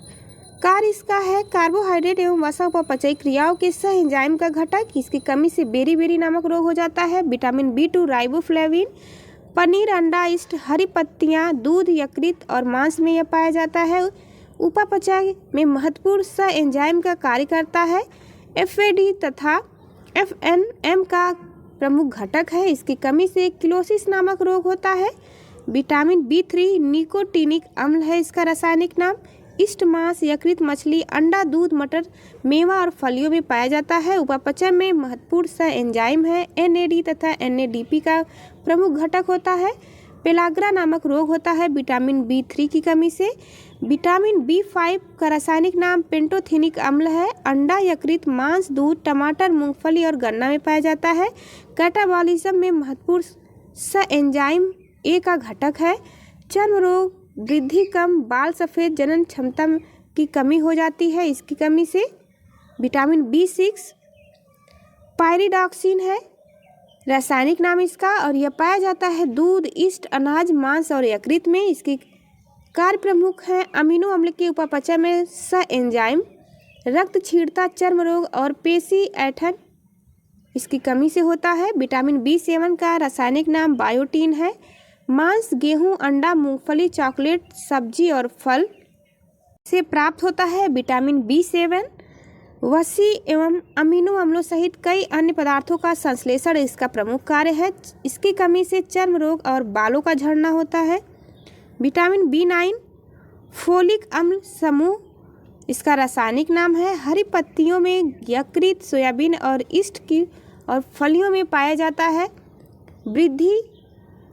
कार्य इसका है कार्बोहाइड्रेट एवं वसा उपचयी क्रियाओं के सह एंजाइम का घटक। इसकी कमी से बेरी नामक रोग हो जाता है। विटामिन B2 राइबोफ्लेविन, पनीर, अंडा, ईस्ट, हरी पत्तियां, दूध, यकृत और मांस में यह पाया जाता है। उपापचय में महत्वपूर्ण सह एंजाइम का कार्य करता है। FAD तथा FNM का प्रमुख घटक है। इसकी कमी से किलोसिस नामक रोग होता है। विटामिन B3 निकोटीनिक अम्ल है इसका रासायनिक नाम। ईस्ट, मांस, यकृत, मछली, अंडा, दूध, मटर, मेवा और फलियों में पाया जाता है। उपापचय में महत्वपूर्ण सह एंजाइम है। NAD तथा NADP का प्रमुख घटक होता है। पेलाग्रा नामक रोग होता है विटामिन B3 की कमी से। विटामिन B5 का रासायनिक नाम पेंटोथेनिक अम्ल है। अंडा, यकृत, मांस, दूध, टमाटर, मूंगफली और गन्ना में पाया जाता है। कैटाबॉलिज्म में महत्वपूर्ण सह एंजाइम ए का घटक है। चर्म रोग, वृद्धि कम, बाल सफ़ेद, जनन क्षमता की कमी हो जाती है। इसकी कमी से विटामिन B6 पायरिडॉक्सिन है रासायनिक नाम इसका और यह पाया जाता है दूध, ईस्ट, अनाज, मांस और यकृत में। इसकी कार्य प्रमुख हैं अमीनो अम्ल के उपापचय में सह एंजाइम, रक्त छीड़ता, चर्म रोग और पेशी ऐंठन इसकी कमी से होता है। विटामिन B7 का रासायनिक नाम बायोटीन है। मांस, गेहूं, अंडा, मूंगफली, चॉकलेट, सब्जी और फल से प्राप्त होता है। विटामिन B7 वसी एवं अमीनो अम्लों सहित कई अन्य पदार्थों का संश्लेषण इसका प्रमुख कार्य है। इसकी कमी से चर्म रोग और बालों का झड़ना होता है। विटामिन B9 फोलिक अम्ल समूह इसका रासायनिक नाम है। हरी पत्तियों में, यकृत, सोयाबीन और ईस्ट की और फलियों में पाया जाता है। वृद्धि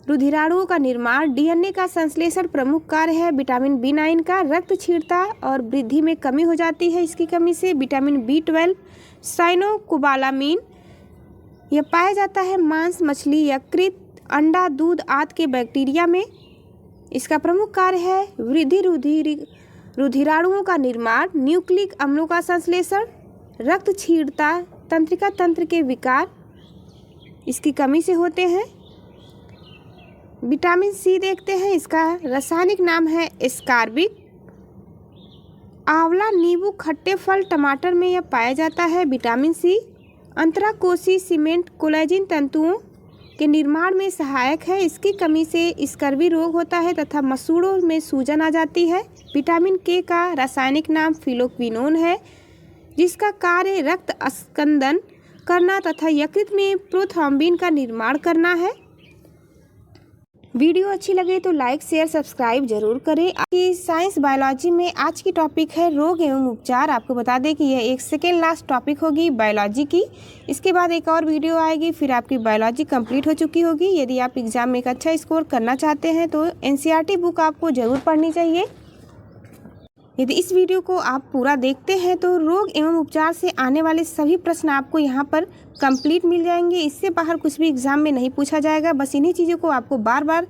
रुधिराणुओं का निर्माण, डीएनए का संश्लेषण प्रमुख कार्य है। विटामिन B9 का रक्त क्षीणता और वृद्धि में कमी हो जाती है इसकी कमी से। विटामिन B12 साइनोकोबालामिन यह पाया जाता है मांस, मछली, यकृत, अंडा, दूध आदि के बैक्टीरिया में। इसका प्रमुख कार्य है वृद्धि, रुधिराणुओं का निर्माण, न्यूक्लिक अम्लों का संश्लेषण, रक्त क्षीणता, तंत्रिका तंत्र के विकार इसकी कमी से होते हैं। विटामिन C देखते हैं, इसका रासायनिक नाम है एस्कॉर्बिक। आंवला, नींबू, खट्टे फल, टमाटर में यह पाया जाता है। विटामिन C अंतराकोशीय सीमेंट कोलेजन तंतुओं के निर्माण में सहायक है। इसकी कमी से स्कर्वी रोग होता है तथा मसूड़ों में सूजन आ जाती है। विटामिन K का रासायनिक नाम फिलोक्विनोन है, जिसका कार्य रक्त अस्कंदन करना तथा यकृत में प्रोथ्रोम्बिन का निर्माण करना है। वीडियो अच्छी लगे तो लाइक, शेयर, सब्सक्राइब जरूर करें। आपकी साइंस बायोलॉजी में आज की टॉपिक है रोग एवं उपचार। आपको बता दें कि यह एक सेकेंड लास्ट टॉपिक होगी बायोलॉजी की। इसके बाद एक और वीडियो आएगी, फिर आपकी बायोलॉजी कंप्लीट हो चुकी होगी। यदि आप एग्जाम में एक अच्छा स्कोर करना चाहते हैं तो NCERT बुक आपको ज़रूर पढ़नी चाहिए। यदि इस वीडियो को आप पूरा देखते हैं तो रोग एवं उपचार से आने वाले सभी प्रश्न आपको यहाँ पर कंप्लीट मिल जाएंगे। इससे बाहर कुछ भी एग्जाम में नहीं पूछा जाएगा। बस इन्हीं चीज़ों को आपको बार बार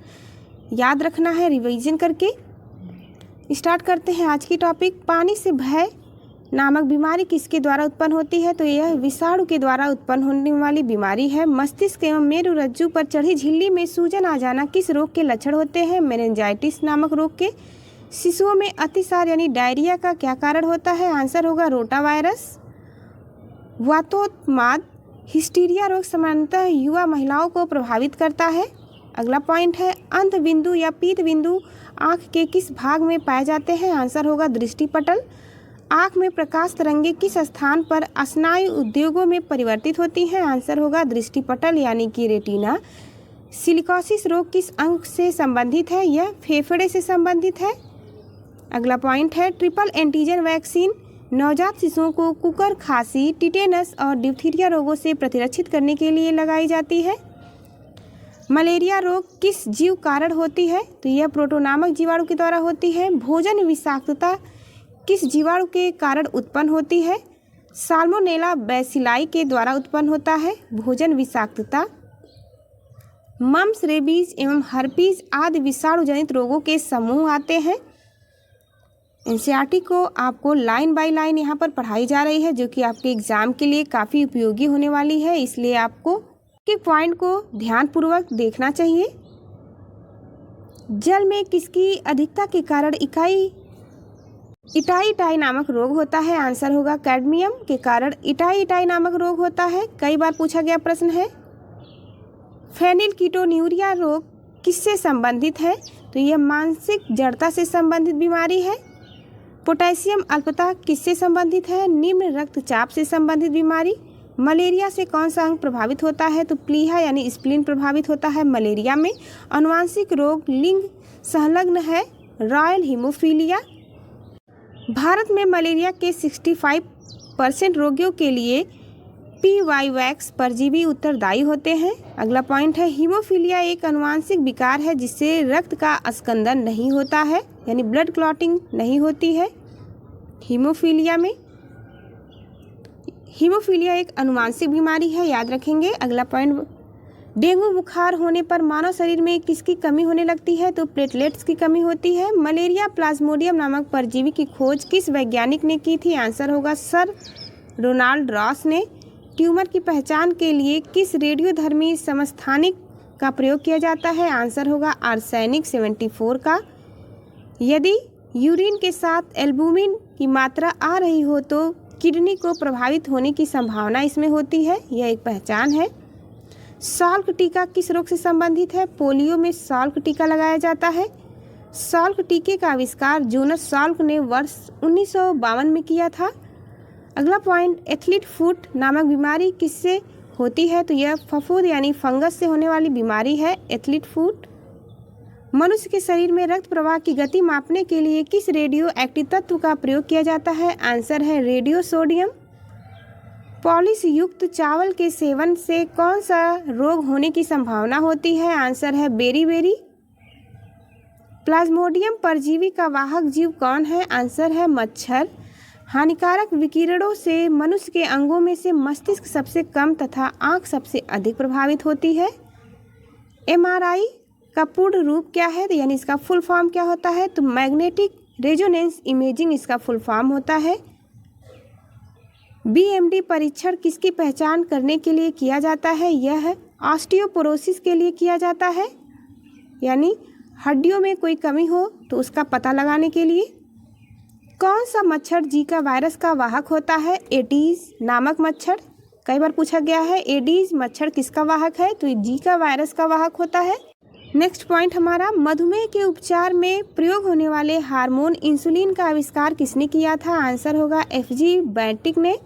याद रखना है रिवीजन करके। स्टार्ट करते हैं आज की टॉपिक। पानी से भय नामक बीमारी किसके द्वारा उत्पन्न होती है? तो यह विषाणु के द्वारा उत्पन्न होने वाली बीमारी है। मस्तिष्क एवं मेरुरज्जु पर चढ़ी झिल्ली में सूजन आ जाना किस रोग के लक्षण होते हैं? मेनिंजाइटिस नामक रोग के। शिशुओं में अतिसार यानी डायरिया का क्या कारण होता है? आंसर होगा रोटावायरस। वातोन्माद हिस्टीरिया रोग सामान्यतः युवा महिलाओं को प्रभावित करता है। अगला पॉइंट है अंत बिंदु या पीत बिंदु आँख के किस भाग में पाए जाते हैं? आंसर होगा दृष्टिपटल। आँख में प्रकाश तरंगे किस स्थान पर स्नायु उद्योगों में परिवर्तित होती हैं? आंसर होगा दृष्टिपटल यानी कि रेटिना। सिलिकोसिस रोग किस अंग से संबंधित है? यह फेफड़े से संबंधित है। अगला पॉइंट है ट्रिपल एंटीजन वैक्सीन नवजात शिशुओं को कुकर, खांसी, टिटेनस और डिप्थीरिया रोगों से प्रतिरक्षित करने के लिए लगाई जाती है। मलेरिया रोग किस जीव कारण होती है? तो यह प्रोटोनामक जीवाणु के द्वारा होती है। भोजन विषाक्तता किस जीवाणु के कारण उत्पन्न होती है? साल्मोनेला बैसिलाई के द्वारा उत्पन्न होता है भोजन विषाक्तता। मम्स, रेबीज एवं हर्पीज आदि विषाणु जनित रोगों के समूह आते हैं। NCERT को आपको लाइन बाय लाइन यहाँ पर पढ़ाई जा रही है, जो कि आपके एग्जाम के लिए काफ़ी उपयोगी होने वाली है। इसलिए आपको के पॉइंट को ध्यानपूर्वक देखना चाहिए। जल में किसकी अधिकता के कारण इटाई नामक रोग होता है? आंसर होगा कैडमियम के कारण इटाई नामक रोग होता है। कई बार पूछा गया प्रश्न है। फेनिलकीटोन्यूरिया रोग किससे संबंधित है? तो यह मानसिक जड़ता से संबंधित बीमारी है। पोटेशियम अल्पता किससे संबंधित है? निम्न रक्तचाप से संबंधित बीमारी। मलेरिया से कौन सा अंग प्रभावित होता है? तो प्लीहा यानी स्प्लीन प्रभावित होता है मलेरिया में। आनुवांशिक रोग लिंग संलग्न है रॉयल हीमोफीलिया। भारत में मलेरिया के 65% रोगियों के लिए PY-वैक्स परजीवी उत्तरदायी होते हैं। अगला पॉइंट है हीमोफीलिया एक आनुवांशिक विकार है जिससे रक्त का स्कंदन नहीं होता है यानी ब्लड क्लॉटिंग नहीं होती है। हीमोफीलिया एक आनुवांशिक बीमारी है, याद रखेंगे। अगला पॉइंट डेंगू बुखार होने पर मानव शरीर में किसकी कमी होने लगती है? तो प्लेटलेट्स की कमी होती है। मलेरिया प्लाज्मोडियम नामक परजीवी की खोज किस वैज्ञानिक ने की थी? आंसर होगा सर रोनाल्ड रॉस ने। ट्यूमर की पहचान के लिए किस रेडियोधर्मी समस्थानिक का प्रयोग किया जाता है? आंसर होगा आर्सेनिक 74 का। यदि यूरिन के साथ एल्बुमिन की मात्रा आ रही हो तो किडनी को प्रभावित होने की संभावना इसमें होती है, यह एक पहचान है। साल्क टीका किस रोग से संबंधित है? पोलियो में साल्क टीका लगाया जाता है। साल्क टीके का आविष्कार जोनस साल्क ने वर्ष 1952 में किया था। अगला पॉइंट एथलीट फुट नामक बीमारी किससे होती है? तो यह फफूंद यानी फंगस से होने वाली बीमारी है एथलीट फुट। मनुष्य के शरीर में रक्त प्रवाह की गति मापने के लिए किस रेडियो एक्टिव तत्व का प्रयोग किया जाता है? आंसर है रेडियो सोडियम। पॉलिश युक्त चावल के सेवन से कौन सा रोग होने की संभावना होती है? आंसर है बेरी। प्लाज्मोडियम परजीवी का वाहक जीव कौन है? आंसर है मच्छर। हानिकारक विकिरणों से मनुष्य के अंगों में से मस्तिष्क सबसे कम तथा आंख सबसे अधिक प्रभावित होती है। एमआरआई का पूर्ण रूप क्या है, यानी इसका फुल फॉर्म क्या होता है? तो मैग्नेटिक रेजोनेंस इमेजिंग इसका फुल फॉर्म होता है। बीएमडी परीक्षण किसकी पहचान करने के लिए किया जाता है? यह ऑस्टियोपोरोसिस के लिए किया जाता है, यानी हड्डियों में कोई कमी हो तो उसका पता लगाने के लिए। कौन सा मच्छर जीका वायरस का वाहक होता है? एडीज नामक मच्छर। कई बार पूछा गया है एडीज मच्छर किसका वाहक है, तो जीका वायरस का वाहक होता है। नेक्स्ट पॉइंट हमारा, मधुमेह के उपचार में प्रयोग होने वाले हार्मोन इंसुलिन का आविष्कार किसने किया था? आंसर होगा एफजी बैटिक ने।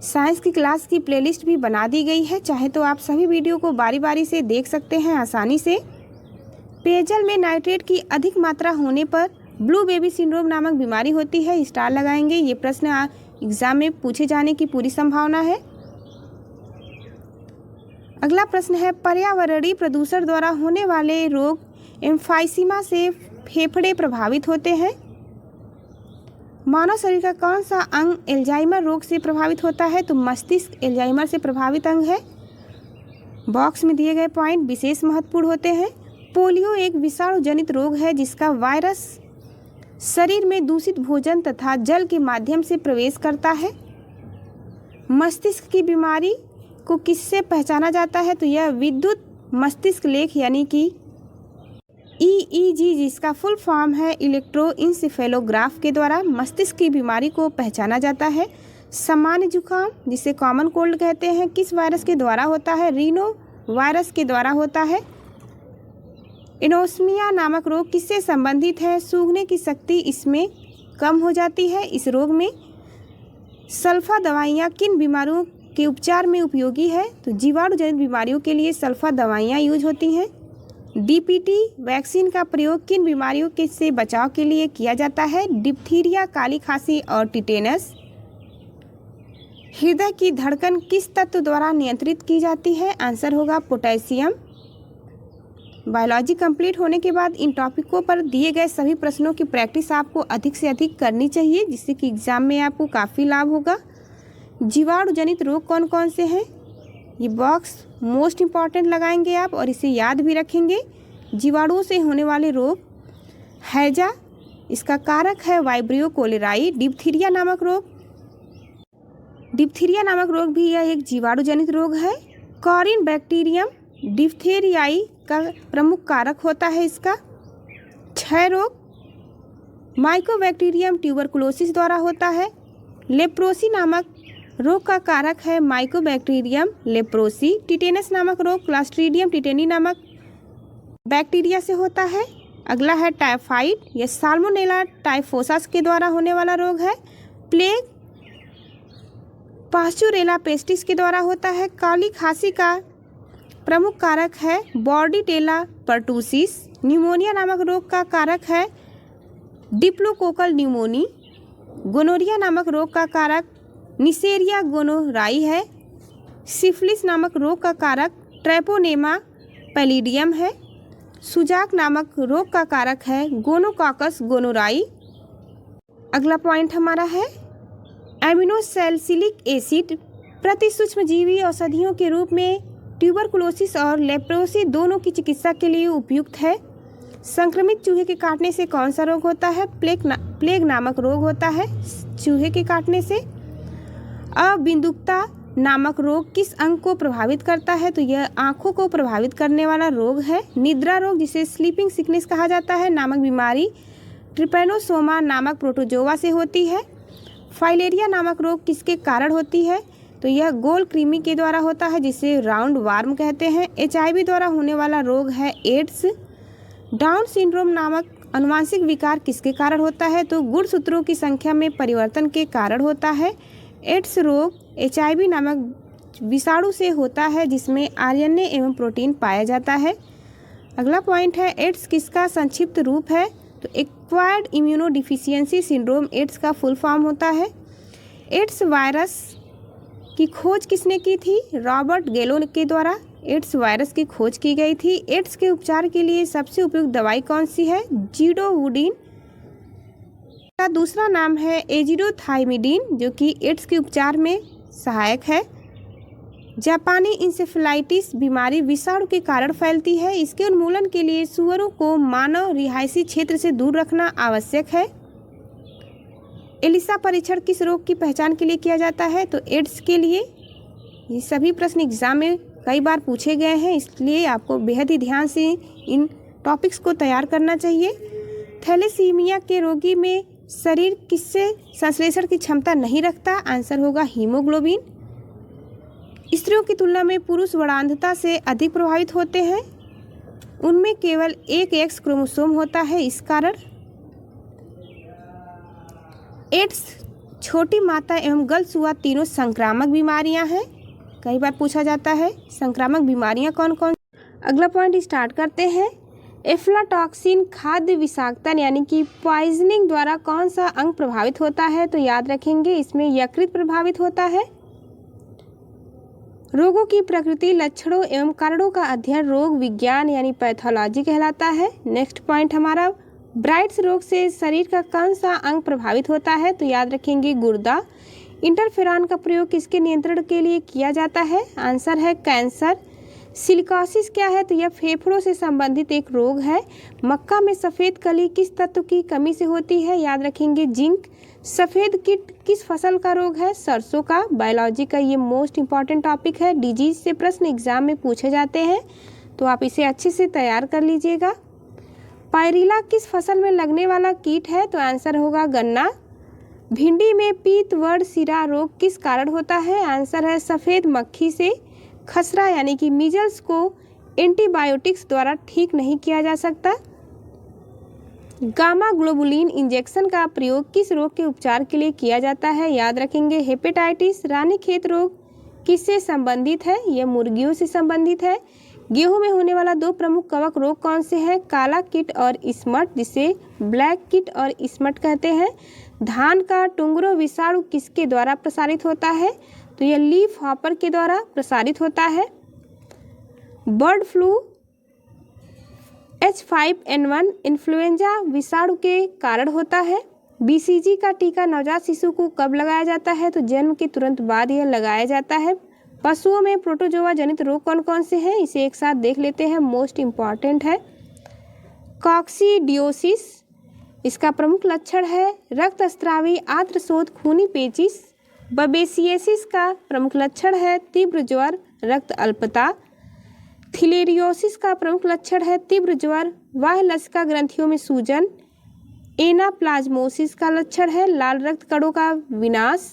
साइंस की क्लास की प्लेलिस्ट भी बना दी गई है, चाहे तो आप सभी वीडियो को बारी बारी से देख सकते हैं आसानी से। पेयजल में नाइट्रेट की अधिक मात्रा होने पर ब्लू बेबी सिंड्रोम नामक बीमारी होती है। स्टार लगाएंगे, ये प्रश्न एग्जाम में पूछे जाने की पूरी संभावना है। अगला प्रश्न है, पर्यावरणीय प्रदूषण द्वारा होने वाले रोग एम्फाइसीमा से फेफड़े प्रभावित होते हैं। मानव शरीर का कौन सा अंग एल्जाइमर रोग से प्रभावित होता है? तो मस्तिष्क एल्जाइमर से प्रभावित अंग है। बॉक्स में दिए गए पॉइंट विशेष महत्वपूर्ण होते हैं। पोलियो एक विषाणु जनित रोग है जिसका वायरस शरीर में दूषित भोजन तथा जल के माध्यम से प्रवेश करता है। मस्तिष्क की बीमारी को किससे पहचाना जाता है? तो यह विद्युत मस्तिष्क लेख यानी कि EEG जिसका फुल फॉर्म है इलेक्ट्रोइंसेफेलोग्राफ के द्वारा मस्तिष्क की बीमारी को पहचाना जाता है। सामान्य जुकाम जिसे कॉमन कोल्ड कहते हैं किस वायरस के द्वारा होता है? रीनो वायरस के द्वारा होता है। एनोस्मिया नामक रोग किससे संबंधित है? सूंघने की शक्ति इसमें कम हो जाती है। इस रोग में सल्फा दवाइयाँ किन बीमारियों के उपचार में उपयोगी है? तो जीवाणु जनित बीमारियों के लिए सल्फा दवाइयाँ यूज होती हैं। डीपीटी वैक्सीन का प्रयोग किन बीमारियों के से बचाव के लिए किया जाता है? डिप्थीरिया, काली खांसी और टिटेनस। हृदय की धड़कन किस तत्व द्वारा नियंत्रित की जाती है? आंसर होगा पोटेशियम। बायोलॉजी कंप्लीट होने के बाद इन टॉपिकों पर दिए गए सभी प्रश्नों की प्रैक्टिस आपको अधिक से अधिक करनी चाहिए, जिससे कि एग्जाम में आपको काफ़ी लाभ होगा। जीवाणु जनित रोग कौन कौन से हैं? ये बॉक्स मोस्ट इम्पॉर्टेंट लगाएंगे आप और इसे याद भी रखेंगे। जीवाणुओं से होने वाले रोग, हैजा इसका कारक है वाइब्रियो कोलेराई। डिप्थीरिया नामक रोग भी यह एक जीवाणु जनित रोग है। कॉरिन बैक्टीरियम डिप्थेरियाई का प्रमुख कारक होता है। इसका क्षय रोग माइकोबैक्टीरियम ट्यूबरकुलोसिस द्वारा होता है। लेप्रोसी नामक रोग का कारक है माइकोबैक्टीरियम लेप्रोसी। टिटेनस नामक रोग क्लास्ट्रीडियम टिटेनी नामक बैक्टीरिया से होता है। अगला है टाइफाइड, यह साल्मोनेला टाइफोसास के द्वारा होने वाला रोग है। प्लेग पास्चुरेला पेस्टिस के द्वारा होता है। काली खांसी का प्रमुख कारक है बॉर्डीटेला पर्टूसिस। न्यूमोनिया नामक रोग का कारक है डिप्लोकोकल न्यूमोनी। गोनोरिया नामक रोग का कारक निसेरिया गोनोराई है। सिफिलिस नामक रोग का कारक ट्रैपोनेमा पैलिडियम है। सुजाक नामक रोग का कारक है गोनोकॉकस गोनोराई। अगला पॉइंट हमारा है एमिनोसैलिसिलिक एसिड प्रतिसूक्ष्मजीवी औषधियों के रूप में ट्यूबरकुलोसिस और लेप्रोसी दोनों की चिकित्सा के लिए उपयुक्त है। संक्रमित चूहे के काटने से कौन सा रोग होता है? प्लेग नामक रोग होता है चूहे के काटने से। अबिंदुकता नामक रोग किस अंग को प्रभावित करता है? तो यह आंखों को प्रभावित करने वाला रोग है। निद्रा रोग जिसे स्लीपिंग सिकनेस कहा जाता है नामक बीमारी ट्रिपैनोसोमा नामक प्रोटोजोआ से होती है। फाइलेरिया नामक रोग किसके कारण होती है? तो यह गोल कृमि के द्वारा होता है जिसे राउंड वार्म कहते हैं। HIV द्वारा होने वाला रोग है एड्स। डाउन सिंड्रोम नामक अनुवांशिक विकार किसके कारण होता है? तो गुणसूत्रों की संख्या में परिवर्तन के कारण होता है। एड्स रोग HIV नामक विषाणु से होता है जिसमें RNA एवं प्रोटीन पाया जाता है। अगला पॉइंट है एड्स किसका संक्षिप्त रूप है? तो एक्वायर्ड इम्यूनोडिफिशियंसी सिंड्रोम एड्स का फुल फॉर्म होता है। एड्स वायरस की खोज किसने की थी? रॉबर्ट गेलो के द्वारा एड्स वायरस की खोज की गई थी। एड्स के उपचार के लिए सबसे उपयुक्त दवाई कौन सी है? जीडोवुडिन का दूसरा नाम है एजिडोथाइमिडीन, जो कि एड्स के उपचार में सहायक है। जापानी इंसेफेलाइटिस बीमारी विषाणु के कारण फैलती है। इसके उन्मूलन के लिए सुअरों को मानव रिहायशी क्षेत्र से दूर रखना आवश्यक है। एलिसा परीक्षण किस रोग की पहचान के लिए किया जाता है? तो एड्स के लिए। ये सभी प्रश्न एग्जाम में कई बार पूछे गए हैं, इसलिए आपको बेहद ही ध्यान से इन टॉपिक्स को तैयार करना चाहिए। थैलेसीमिया के रोगी में शरीर किससे संश्लेषण की क्षमता नहीं रखता? आंसर होगा हीमोग्लोबिन। स्त्रियों की तुलना में पुरुष वर्णांधता से अधिक प्रभावित होते हैं। उनमें केवल एक एक्स क्रोमोसोम होता है, इस कारण। एड्स, छोटी माता एवं गलसुआ तीनों संक्रामक बीमारियां हैं। कई बार पूछा जाता है संक्रामक बीमारियां कौन कौन। अगला पॉइंट स्टार्ट करते हैं। एफ्लाटॉक्सिन खाद्य विषाक्तन यानी कि पॉइजनिंग द्वारा कौन सा अंग प्रभावित होता है? तो याद रखेंगे इसमें यकृत प्रभावित होता है। रोगों की प्रकृति, लक्षणों एवं कारणों का अध्ययन रोग विज्ञान यानी पैथोलॉजी कहलाता है। नेक्स्ट पॉइंट हमारा, ब्राइट्स रोग से शरीर का कौन सा अंग प्रभावित होता है? तो याद रखेंगे गुर्दा। इंटरफेरॉन का प्रयोग किसके नियंत्रण के लिए किया जाता है? आंसर है कैंसर। सिलिकोसिस क्या है? तो यह फेफड़ों से संबंधित एक रोग है। मक्का में सफ़ेद कली किस तत्व की कमी से होती है? याद रखेंगे जिंक। सफ़ेद कीट किस फसल का रोग है? सरसों का। बायोलॉजी का ये मोस्ट इंपॉर्टेंट टॉपिक है। डिजीज से प्रश्न एग्जाम में पूछे जाते हैं, तो आप इसे अच्छे से तैयार कर लीजिएगा। पायरिला किस फसल में लगने वाला कीट है? तो आंसर होगा गन्ना। भिंडी में पीत वर्ड सिरा रोग किस कारण होता है? आंसर है सफ़ेद मक्खी से। खसरा यानी कि मीजल्स को एंटीबायोटिक्स द्वारा ठीक नहीं किया जा सकता। गामा ग्लोबुलिन इंजेक्शन का प्रयोग किस रोग के उपचार के लिए किया जाता है? याद रखेंगे हेपेटाइटिस। रानीखेत रोग किससे संबंधित है? यह मुर्गियों से संबंधित है। गेहूं में होने वाला दो प्रमुख कवक रोग कौन से हैं? काला कीट और स्मट, जिसे ब्लैक कीट और स्मट कहते हैं। धान का टुंगरो विषाणु किसके द्वारा प्रसारित होता है? तो यह लीफ हॉपर के द्वारा प्रसारित होता है। बर्ड फ्लू H5N1 इन्फ्लुएंजा विषाणु के कारण होता है। BCG का टीका नवजात शिशु को कब लगाया जाता है? तो जन्म के तुरंत बाद यह लगाया जाता है। पशुओं में प्रोटोजोआ जनित रोग कौन कौन से हैं? इसे एक साथ देख लेते हैं, मोस्ट इम्पॉर्टेंट है। कॉक्सीडियोसिस, इसका प्रमुख लक्षण है रक्तस्रावी आंत्रशोथ खूनी पेचिश। बबेसियसिस का प्रमुख लक्षण है तीव्र ज्वर रक्त अल्पता। थिलेरियोसिस का प्रमुख लक्षण है तीव्र ज्वर बाह्य लसिका ग्रंथियों में सूजन। एनाप्लाज्मोसिस का लक्षण है लाल रक्त कणों का विनाश।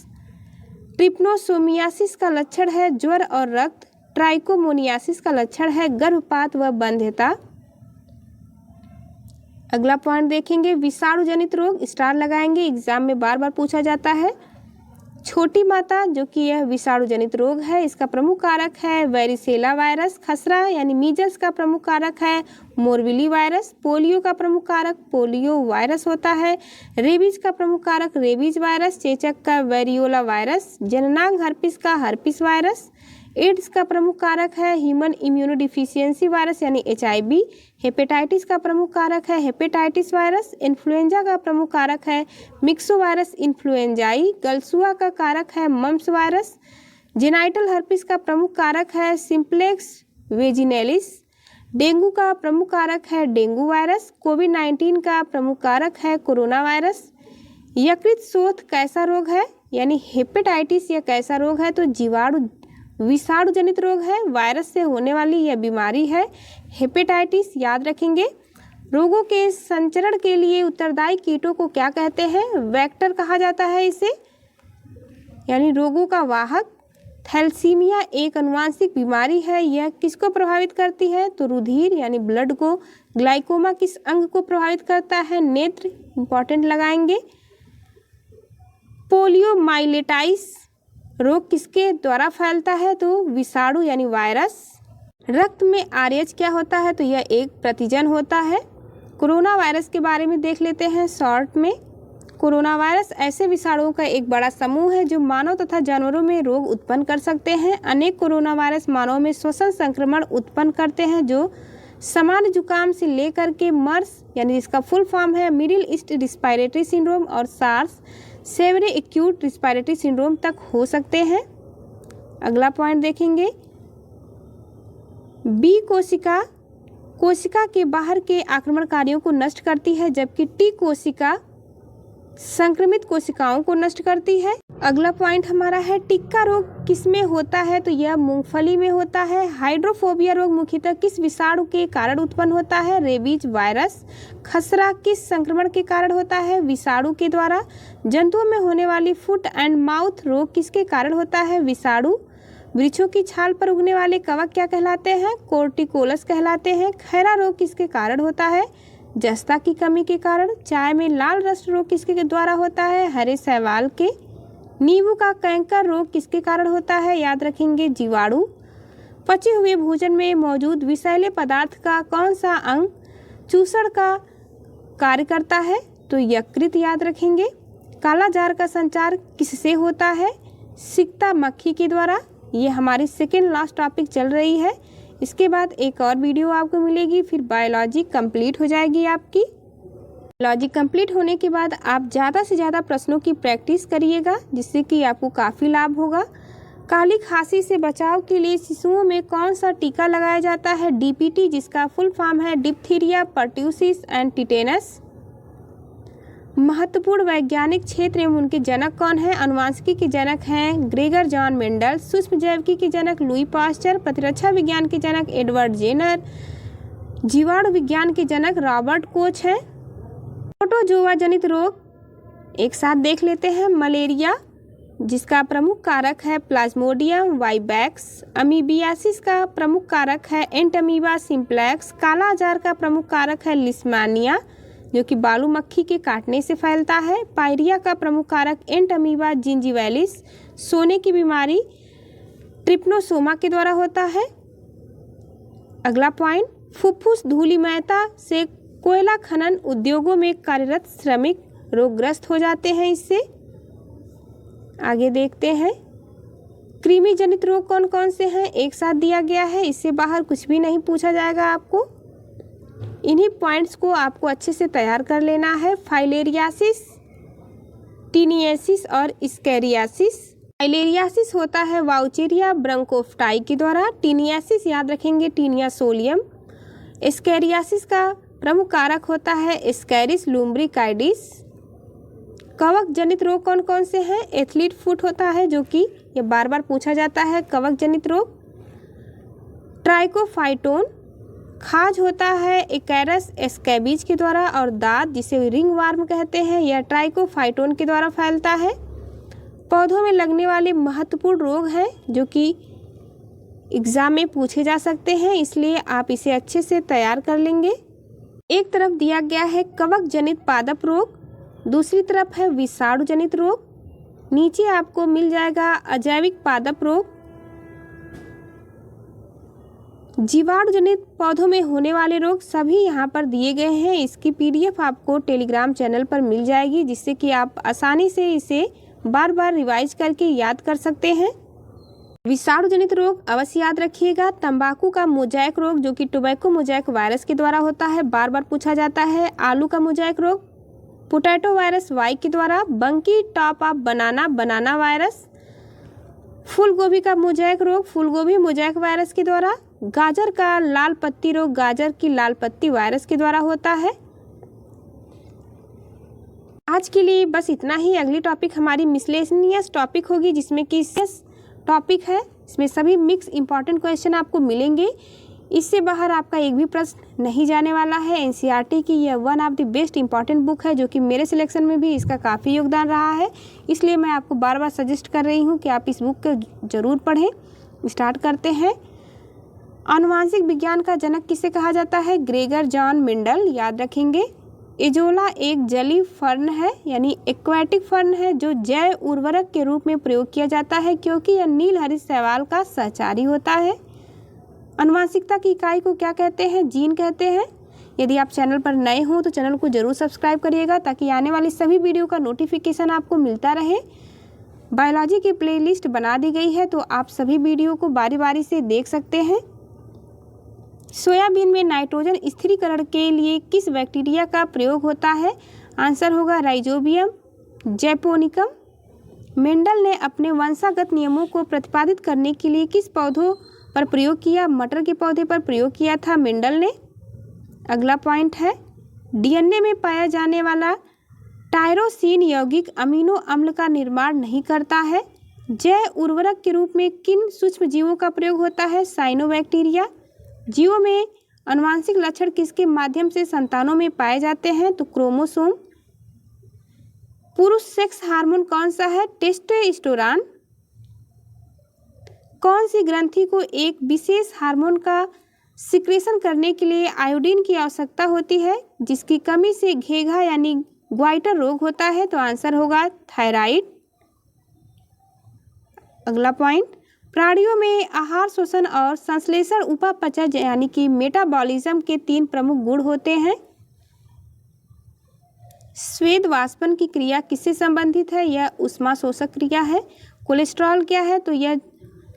ट्रिप्नोसोमियासिस का लक्षण है ज्वर और रक्त। ट्राइकोमोनियासिस का लक्षण है गर्भपात व बंध्यता। अगला पॉइंट देखेंगे, विषाणु जनित रोग, स्टार लगाएंगे, एग्जाम में बार बार पूछा जाता है। छोटी माता, जो कि यह विषाणु जनित रोग है, इसका प्रमुख कारक है वेरिसेला वायरस। खसरा यानी मीजल्स का प्रमुख कारक है मोरविली वायरस। पोलियो का प्रमुख कारक पोलियो वायरस होता है। रेबीज का प्रमुख कारक रेबीज वायरस। चेचक का वेरियोला वायरस। जननांग हर्पिस का हर्पिस वायरस। एड्स का प्रमुख कारक है ह्यूमन इम्यूनोडिफिशियंसी वायरस यानी HIV। हेपेटाइटिस का प्रमुख कारक है हेपेटाइटिस वायरस। इन्फ्लुएंजा का प्रमुख कारक है मिक्सोवायरस इन्फ्लुएंजाई। गलसुआ का कारक है मम्प्स वायरस। जेनाइटल हर्पिस का प्रमुख कारक है सिंप्लेक्स वेजिनेलिस। डेंगू का प्रमुख कारक है डेंगू वायरस। कोविड-19 का प्रमुख कारक है कोरोना वायरस। यकृत शोथ कैसा रोग है यानी हेपेटाइटिस यह कैसा रोग है? तो जीवाणु विषाणु जनित रोग है, वायरस से होने वाली यह बीमारी है हेपेटाइटिस। याद रखेंगे। रोगों के संचरण के लिए उत्तरदायी कीटों को क्या कहते हैं? वेक्टर कहा जाता है इसे, यानी रोगों का वाहक। थैलेसीमिया एक अनुवांशिक बीमारी है, यह किसको प्रभावित करती है? तो रुधिर यानी ब्लड को। ग्लाइकोमा किस अंग को प्रभावित करता है? नेत्र, इंपॉर्टेंट लगाएंगे। पोलियोमाइलेटाइस रोग किसके द्वारा फैलता है? तो विषाणु यानी वायरस। रक्त में RH क्या होता है? तो यह एक प्रतिजन होता है। कोरोना वायरस के बारे में देख लेते हैं शॉर्ट में। कोरोना वायरस ऐसे विषाणुओं का एक बड़ा समूह है जो मानव तथा जानवरों में रोग उत्पन्न कर सकते हैं। अनेक कोरोना वायरस मानव में श्वसन संक्रमण उत्पन्न करते हैं जो सामान्य जुकाम से लेकर के मर्स यानी जिसका फुल फॉर्म है मिडिल ईस्ट रिस्पायरेटरी सिंड्रोम और SARS severe acute respiratory syndrome तक हो सकते हैं। अगला पॉइंट देखेंगे, बी कोशिका के बाहर के आक्रमणकारियों को नष्ट करती है, जबकि टी कोशिका संक्रमित कोशिकाओं को नष्ट करती है। अगला पॉइंट हमारा है टिक्का रोग किसमें होता है, तो यह मूंगफली में होता है। हाइड्रोफोबिया रोग मुख्यतः किस विषाणु के कारण उत्पन्न होता है, रेबीज वायरस। खसरा किस संक्रमण के कारण होता है, विषाणु के द्वारा। जंतुओं में होने वाली फुट एंड माउथ रोग किसके कारण होता है, विषाणु। वृक्षों की छाल पर उगने वाले कवक क्या कहलाते हैं, कोर्टिकोलस कहलाते हैं। खैरा रोग किसके कारण होता है, जस्ता की कमी के कारण। चाय में लाल रस रोग किसके द्वारा होता है, हरे शैवाल के। नींबू का कैंकर रोग किसके कारण होता है, याद रखेंगे जीवाणु। पचे हुए भोजन में मौजूद विषैले पदार्थ का कौन सा अंग चूसण का कार्य करता है, तो यकृत, याद रखेंगे। काला जार का संचार किससे होता है, सिकता मक्खी के द्वारा। ये हमारी सेकेंड लास्ट टॉपिक चल रही है। इसके बाद एक और वीडियो आपको मिलेगी, फिर बायोलॉजी कंप्लीट हो जाएगी आपकी। बायोलॉजी कंप्लीट होने के बाद आप ज़्यादा से ज़्यादा प्रश्नों की प्रैक्टिस करिएगा, जिससे कि आपको काफ़ी लाभ होगा। काली खांसी से बचाव के लिए शिशुओं में कौन सा टीका लगाया जाता है, डीपीटी, जिसका फुल फॉर्म है डिप्थीरिया, पर्ट्यूसिस एंड टिटेनस। महत्वपूर्ण वैज्ञानिक क्षेत्र एवं उनके जनक कौन हैं, अनुवांशिकी के जनक हैं ग्रेगर जॉन मेंडल। सूक्ष्म जैविकी के जनक लुई पास्चर। प्रतिरक्षा विज्ञान के जनक एडवर्ड जेनर। जीवाणु विज्ञान के जनक रॉबर्ट कोच हैं। प्रोटोजोआ जनित रोग एक साथ देख लेते हैं, मलेरिया जिसका प्रमुख कारक है प्लाज्मोडियम वाइवैक्स। अमीबियासिस का प्रमुख कारक है एंटमीबा सिंप्लेक्स। काला आजार का प्रमुख कारक है लिस्मानिया जो कि बालू मक्खी के काटने से फैलता है। पायरिया का प्रमुख कारक एंटमीबा जिंजीवैलिस। सोने की बीमारी ट्रिप्नोसोमा के द्वारा होता है। अगला पॉइंट, फुफ्फुस धूलिमयता से कोयला खनन उद्योगों में कार्यरत श्रमिक रोगग्रस्त हो जाते हैं इससे। आगे देखते हैं, कृमि जनित रोग कौन कौन से हैं, एक साथ दिया गया है, इससे बाहर कुछ भी नहीं पूछा जाएगा आपको। इन्हीं पॉइंट्स को आपको अच्छे से तैयार कर लेना है। फाइलेरियासिस, टीनियासिस और स्कैरियासिस। फाइलेरियासिस होता है वाउचेरिया ब्रंकोफ्टाई के द्वारा। टीनियासिस याद रखेंगे टीनियासोलियम। स्कैरियासिस का प्रमुख कारक होता है स्कैरिस लुम्ब्रिकाइडिस। कवक जनित रोग कौन कौन से हैं, एथलीट फुट होता है जो कि ये बार बार पूछा जाता है कवक जनित रोग। ट्राइकोफाइटोन। खाज होता है एकैरस स्कैबीज के द्वारा। और दांत जिसे रिंग वार्म कहते हैं, यह ट्राइकोफाइटोन के द्वारा फैलता है। पौधों में लगने वाले महत्वपूर्ण रोग हैं जो कि एग्जाम में पूछे जा सकते हैं, इसलिए आप इसे अच्छे से तैयार कर लेंगे। एक तरफ दिया गया है कवक जनित पादप रोग, दूसरी तरफ है विषाणु जनित रोग। नीचे आपको मिल जाएगा अजैविक पादप रोग। जीवाणु जनित पौधों में होने वाले रोग सभी यहाँ पर दिए गए हैं। इसकी पीडीएफ आपको टेलीग्राम चैनल पर मिल जाएगी, जिससे कि आप आसानी से इसे बार बार रिवाइज करके याद कर सकते हैं। विषाणु जनित रोग अवश्य याद रखिएगा। तंबाकू का मोजैक रोग जो कि टोबैको मोजैक वायरस के द्वारा होता है, बार बार पूछा जाता है। आलू का मोजैक रोग पोटैटो वायरस वाई के द्वारा। बंकी टॉप ऑफ बनाना वायरस। फूल गोभी का मोजैक रोग फूल गोभी मोजैक वायरस के द्वारा। गाजर का लाल पत्ती रोग गाजर की लाल पत्ती वायरस के द्वारा होता है। आज के लिए बस इतना ही। अगली टॉपिक हमारी मिसलेनियस टॉपिक होगी, जिसमें कि टॉपिक है, इसमें सभी मिक्स इंपॉर्टेंट क्वेश्चन आपको मिलेंगे। इससे बाहर आपका एक भी प्रश्न नहीं जाने वाला है। एनसीईआरटी की यह one of the best important book है, जो कि मेरे सिलेक्शन में भी इसका काफ़ी योगदान रहा है। इसलिए मैं आपको बार बार सजेस्ट कर रही हूँ कि आप इस बुक को ज़रूर पढ़ें। स्टार्ट करते हैं। आनुवांशिक विज्ञान का जनक किसे कहा जाता है, ग्रेगर जॉन मेंडल, याद रखेंगे। एजोला एक जलीय फर्न है, यानी एक्वाटिक फर्न है, जो जैव उर्वरक के रूप में प्रयोग किया जाता है क्योंकि यह नील हरित शैवाल का सहचारी होता है। आनुवांशिकता की इकाई को क्या कहते हैं, जीन कहते हैं। यदि आप चैनल पर नए हों तो चैनल को ज़रूर सब्सक्राइब करिएगा ताकि आने वाली सभी वीडियो का नोटिफिकेशन आपको मिलता रहे। बायोलॉजी की प्लेलिस्ट बना दी गई है तो आप सभी वीडियो को बारी बारी से देख सकते हैं। सोयाबीन में नाइट्रोजन स्थिरीकरण के लिए किस बैक्टीरिया का प्रयोग होता है? आंसर होगा राइजोबियम जैपोनिकम। मेंडल ने अपने वंशागत नियमों को प्रतिपादित करने के लिए किस पौधों पर प्रयोग किया? मटर के पौधे पर प्रयोग किया था मेंडल ने। अगला पॉइंट है, डीएनए में पाया जाने वाला टायरोसिन यौगिक अमीनो अम्ल का निर्माण नहीं करता है। जैव उर्वरक के रूप में किन सूक्ष्म जीवों का प्रयोग होता है? साइनोबैक्टीरिया। जीवों में आनुवांशिक लक्षण किसके माध्यम से संतानों में पाए जाते हैं? तो क्रोमोसोम। पुरुष सेक्स हार्मोन कौन सा है? टेस्टोस्टेरोन। कौन सी ग्रंथि को एक विशेष हार्मोन का सिक्रेशन करने के लिए आयोडीन की आवश्यकता होती है, जिसकी कमी से घेघा यानी ग्वाइटर रोग होता है? तो आंसर होगा थायराइड। अगला पॉइंट, प्राणियों में आहार शोषण और संश्लेषण उपापचय यानी कि मेटाबॉलिज्म के 3 प्रमुख गुण होते हैं। स्वेद वाष्पन की क्रिया किससे संबंधित है? यह ऊष्मा शोषक क्रिया है। कोलेस्ट्रॉल क्या है? तो यह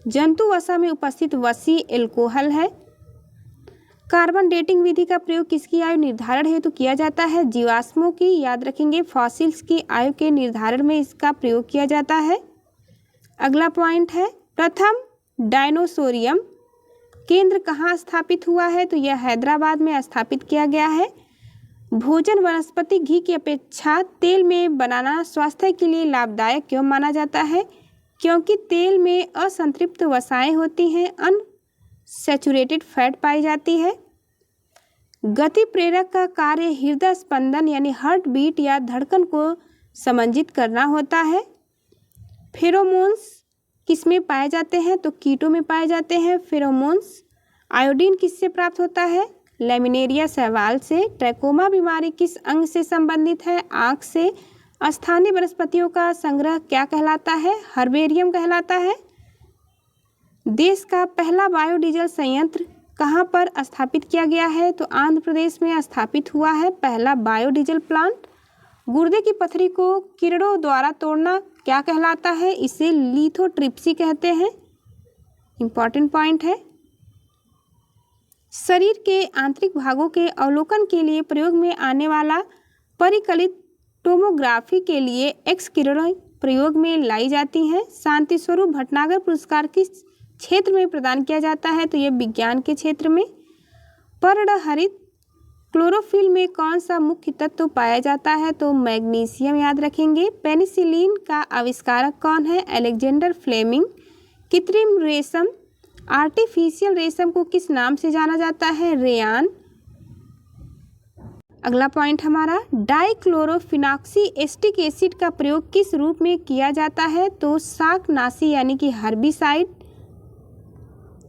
जंतु वसा में उपस्थित वसी एल्कोहल है। कार्बन डेटिंग विधि का प्रयोग किसकी आयु निर्धारण हेतु किया जाता है? जीवाश्मों की। याद रखेंगे, फॉसिल्स की आयु के निर्धारण में इसका प्रयोग किया जाता है। अगला पॉइंट है, प्रथम डायनोसोरियम केंद्र कहाँ स्थापित हुआ है? तो यह हैदराबाद में स्थापित किया गया है। भोजन वनस्पति घी की अपेक्षा तेल में बनाना स्वास्थ्य के लिए लाभदायक क्यों माना जाता है? क्योंकि तेल में असंतृप्त वसाएं होती हैं, अनसैचुरेटेड फैट पाई जाती है। गति प्रेरक का कार्य हृदय स्पंदन यानी हार्ट बीट या धड़कन को समंजित करना होता है। फेरोमोन्स किसमें पाए जाते हैं? तो कीटों में पाए जाते हैं फेरोमोन्स। आयोडीन किससे प्राप्त होता है? लैमिनेरिया शैवाल से। ट्रैकोमा बीमारी किस अंग से संबंधित है? आँख से। स्थानीय वनस्पतियों का संग्रह क्या कहलाता है? हर्बेरियम कहलाता है। देश का पहला बायोडीजल संयंत्र कहाँ पर स्थापित किया गया है? तो आंध्र प्रदेश में स्थापित हुआ है पहला बायोडीजल प्लांट। गुर्दे की पथरी को किरणों द्वारा तोड़ना क्या कहलाता है? इसे लिथोट्रिप्सी कहते हैं। इंपॉर्टेंट पॉइंट है, शरीर के आंतरिक भागों के अवलोकन के लिए प्रयोग में आने वाला परिकलित टोमोग्राफी के लिए एक्स किरणें प्रयोग में लाई जाती हैं। शांति स्वरूप भटनागर पुरस्कार किस क्षेत्र में प्रदान किया जाता है? तो यह विज्ञान के क्षेत्र में। पर्णहरित क्लोरोफिल में कौन सा मुख्य तत्व पाया जाता है? तो मैग्नीशियम। याद रखेंगे। पेनिसिलिन का आविष्कारक कौन है? Alexander Fleming. कृत्रिम रेशम आर्टिफिशियल रेशम को किस नाम से जाना जाता है? रेयान। अगला पॉइंट हमारा, डाइक्लोरोफिनॉक्सी एसिटिक एसिड का प्रयोग किस रूप में किया जाता है? तो शाकनाशी यानी कि हर्बिसाइड।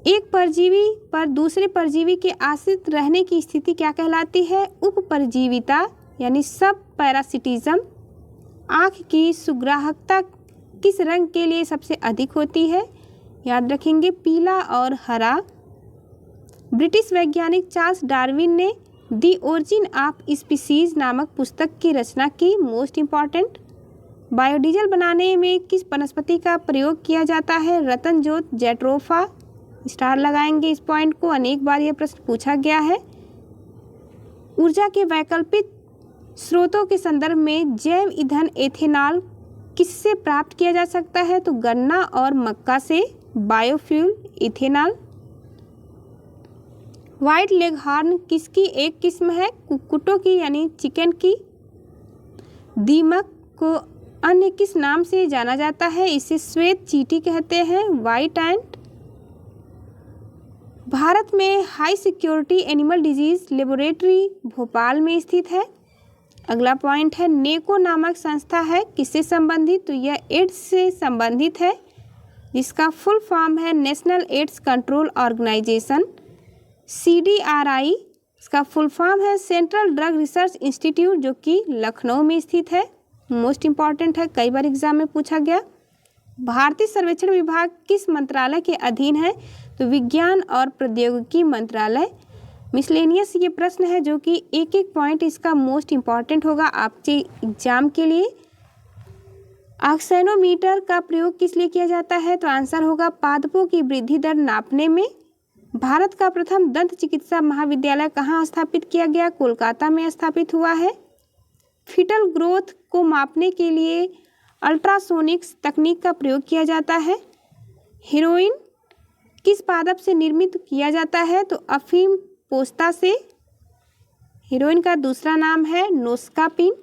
एक परजीवी पर दूसरे परजीवी के आश्रित रहने की स्थिति क्या कहलाती है? उपपरजीविता यानी सब पैरासिटिज्म। आँख की सुग्राहकता किस रंग के लिए सबसे अधिक होती है? याद रखेंगे, पीला और हरा। ब्रिटिश वैज्ञानिक चार्ल्स डार्विन ने दी ओरिजिन ऑफ स्पीसीज नामक पुस्तक की रचना की। मोस्ट इम्पॉर्टेंट, बायोडीजल बनाने में किस वनस्पति का प्रयोग किया जाता है? रतनजोत जैट्रोफा। स्टार लगाएंगे इस पॉइंट को, अनेक बार यह प्रश्न पूछा गया है। ऊर्जा के वैकल्पिक स्रोतों के संदर्भ में जैव ईंधन एथेनॉल किससे प्राप्त किया जा सकता है? तो गन्ना और मक्का से। Biofuel ethanol. White leg horn किसकी एक किस्म है? कुक्कुटों की यानी चिकन की। दीमक को अन्य किस नाम से जाना जाता है? इसे श्वेत चींटी कहते हैं, व्हाइट एंट। भारत में high security animal disease laboratory Bhopal में स्थित है। अगला पॉइंट है, नेको नामक संस्था है किससे संबंधित? तो यह एड्स से संबंधित है, जिसका फुल फॉर्म है national AIDS control organisation. CDRI इसका फुल फॉर्म है सेंट्रल ड्रग रिसर्च इंस्टीट्यूट, जो कि लखनऊ में स्थित है। मोस्ट इम्पॉर्टेंट है, कई बार एग्जाम में पूछा गया। भारतीय सर्वेक्षण विभाग किस मंत्रालय के अधीन है? तो विज्ञान और प्रौद्योगिकी मंत्रालय। मिसलेनियस ये प्रश्न है जो कि एक एक पॉइंट इसका मोस्ट इम्पॉर्टेंट होगा आपके एग्जाम के लिए। ऑक्सेनोमीटर का प्रयोग किस लिए किया जाता है? तो आंसर होगा पादपों की वृद्धि दर नापने में। भारत का प्रथम दंत चिकित्सा महाविद्यालय कहाँ स्थापित किया गया? कोलकाता में स्थापित हुआ है। फीटल ग्रोथ को मापने के लिए अल्ट्रासोनिक्स तकनीक का प्रयोग किया जाता है। हेरोइन किस पादप से निर्मित किया जाता है? तो अफीम पोस्ता से। हेरोइन का दूसरा नाम है नोस्कापिन।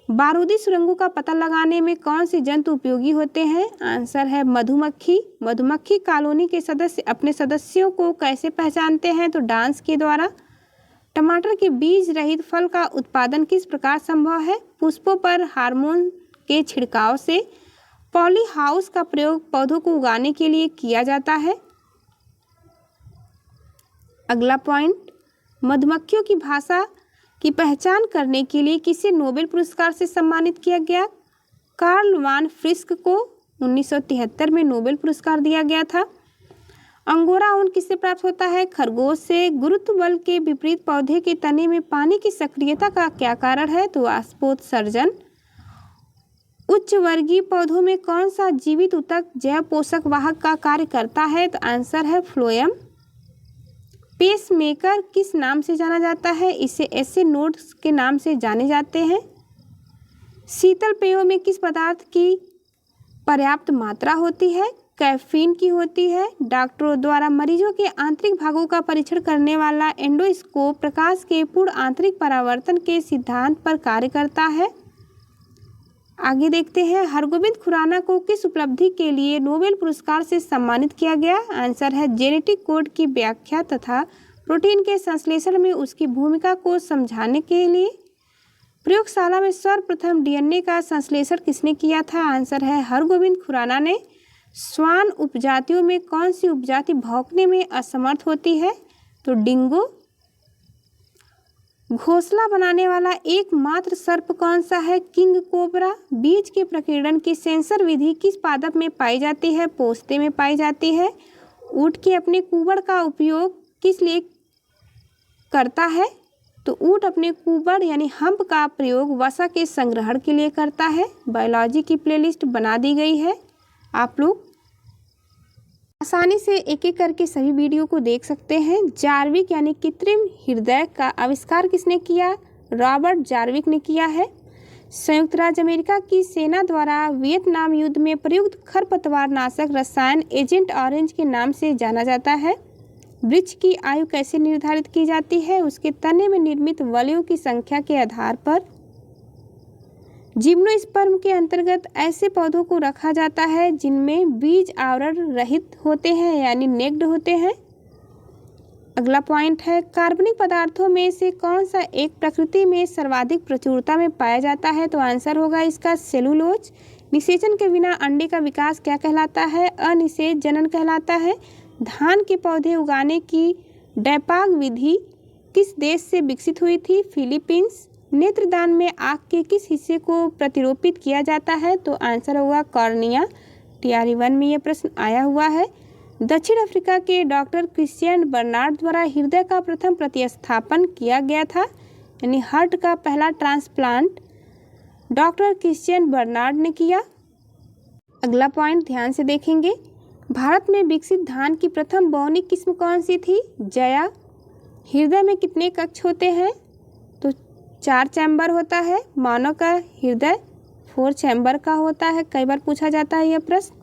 बारूदी सुरंगों का पता लगाने में कौन से जंतु उपयोगी होते हैं? आंसर है मधुमक्खी। मधुमक्खी कॉलोनी के सदस्य अपने सदस्यों को कैसे पहचानते हैं? तो डांस के द्वारा। टमाटर के बीज रहित फल का उत्पादन किस प्रकार संभव है? पुष्पों पर हार्मोन के छिड़काव से। पॉली हाउस का प्रयोग पौधों को उगाने के लिए किया जाता है। अगला पॉइंट, मधुमक्खियों की भाषा की पहचान करने के लिए किसे नोबेल पुरस्कार से सम्मानित किया गया? कार्ल वान फ्रिस्क को 1973 में नोबेल पुरस्कार दिया गया था। अंगोरा ऊन किससे प्राप्त होता है? खरगोश से। गुरुत्व बल के विपरीत पौधे के तने में पानी की सक्रियता का क्या कारण है? तो वाष्पोत्सर्जन। उच्च वर्गीय पौधों में कौन सा जीवित ऊतक जैव पोषक वाहक का कार्य करता है? तो आंसर है फ्लोएम। पेसमेकर किस नाम से जाना जाता है? इसे ऐसे नोड्स के नाम से जाने जाते हैं। शीतल पेयों में किस पदार्थ की पर्याप्त मात्रा होती है? कैफीन की होती है। डॉक्टरों द्वारा मरीजों के आंतरिक भागों का परीक्षण करने वाला एंडोस्कोप प्रकाश के पूर्ण आंतरिक परावर्तन के सिद्धांत पर कार्य करता है। आगे देखते हैं, हरगोविंद खुराना को किस उपलब्धि के लिए नोबेल पुरस्कार से सम्मानित किया गया? आंसर है जेनेटिक कोड की व्याख्या तथा प्रोटीन के संश्लेषण में उसकी भूमिका को समझाने के लिए। प्रयोगशाला में सर्वप्रथम डीएनए का संश्लेषण किसने किया था? आंसर है हरगोविंद खुराना ने। श्वान उपजातियों में कौन सी उपजाति भौंकने में असमर्थ होती है? तो डिंगो। घोंसला बनाने वाला एकमात्र सर्प कौन सा है? King cobra. बीज के प्रकीर्णन की सेंसर विधि किस पादप में पाई जाती है? पोस्ते में पाई जाती है। ऊँट के अपने कुबड़ का उपयोग किस लिए करता है? तो ऊँट अपने कुबड़ यानी हम्प का प्रयोग वसा के संग्रहण के लिए करता है। बायोलॉजी की प्लेलिस्ट बना दी गई है, आप लोग आसानी से एक एक करके सभी वीडियो को देख सकते हैं। जार्विक यानी कृत्रिम हृदय का आविष्कार किसने किया? रॉबर्ट जार्विक ने किया है। संयुक्त राज्य अमेरिका की सेना द्वारा वियतनाम युद्ध में प्रयुक्त खरपतवार नाशक रसायन एजेंट ऑरेंज के नाम से जाना जाता है। वृक्ष की आयु कैसे निर्धारित की जाती है? उसके तने में निर्मित वलयों की संख्या के आधार पर। जिम्नोस्पर्म के अंतर्गत ऐसे पौधों को रखा जाता है जिनमें बीज आवरण रहित होते हैं यानी नेक्ड होते हैं। अगला पॉइंट है, कार्बनिक पदार्थों में से कौन सा एक प्रकृति में सर्वाधिक प्रचुरता में पाया जाता है? तो आंसर होगा इसका सेलुलोज। निषेचन के बिना अंडे का विकास क्या कहलाता है? अनिषेच जनन कहलाता है। धान के पौधे उगाने की डैपाग विधि किस देश से विकसित हुई थी? फिलीपींस। नेत्रदान में आँख के किस हिस्से को प्रतिरोपित किया जाता है? तो आंसर होगा कॉर्निया। टीआरई 1 में यह प्रश्न आया हुआ है। दक्षिण अफ्रीका के डॉक्टर क्रिश्चियन बर्नार्ड द्वारा हृदय का प्रथम प्रतिस्थापन किया गया था, यानी हार्ट का पहला ट्रांसप्लांट डॉक्टर क्रिश्चियन बर्नार्ड ने किया। अगला पॉइंट ध्यान से देखेंगे, भारत में विकसित धान की प्रथम बोनी किस्म कौन सी थी? जया। हृदय में कितने कक्ष होते हैं? तो 4 चैम्बर होता है। मानव का हृदय 4 चैम्बर का होता है, कई बार पूछा जाता है यह प्रश्न।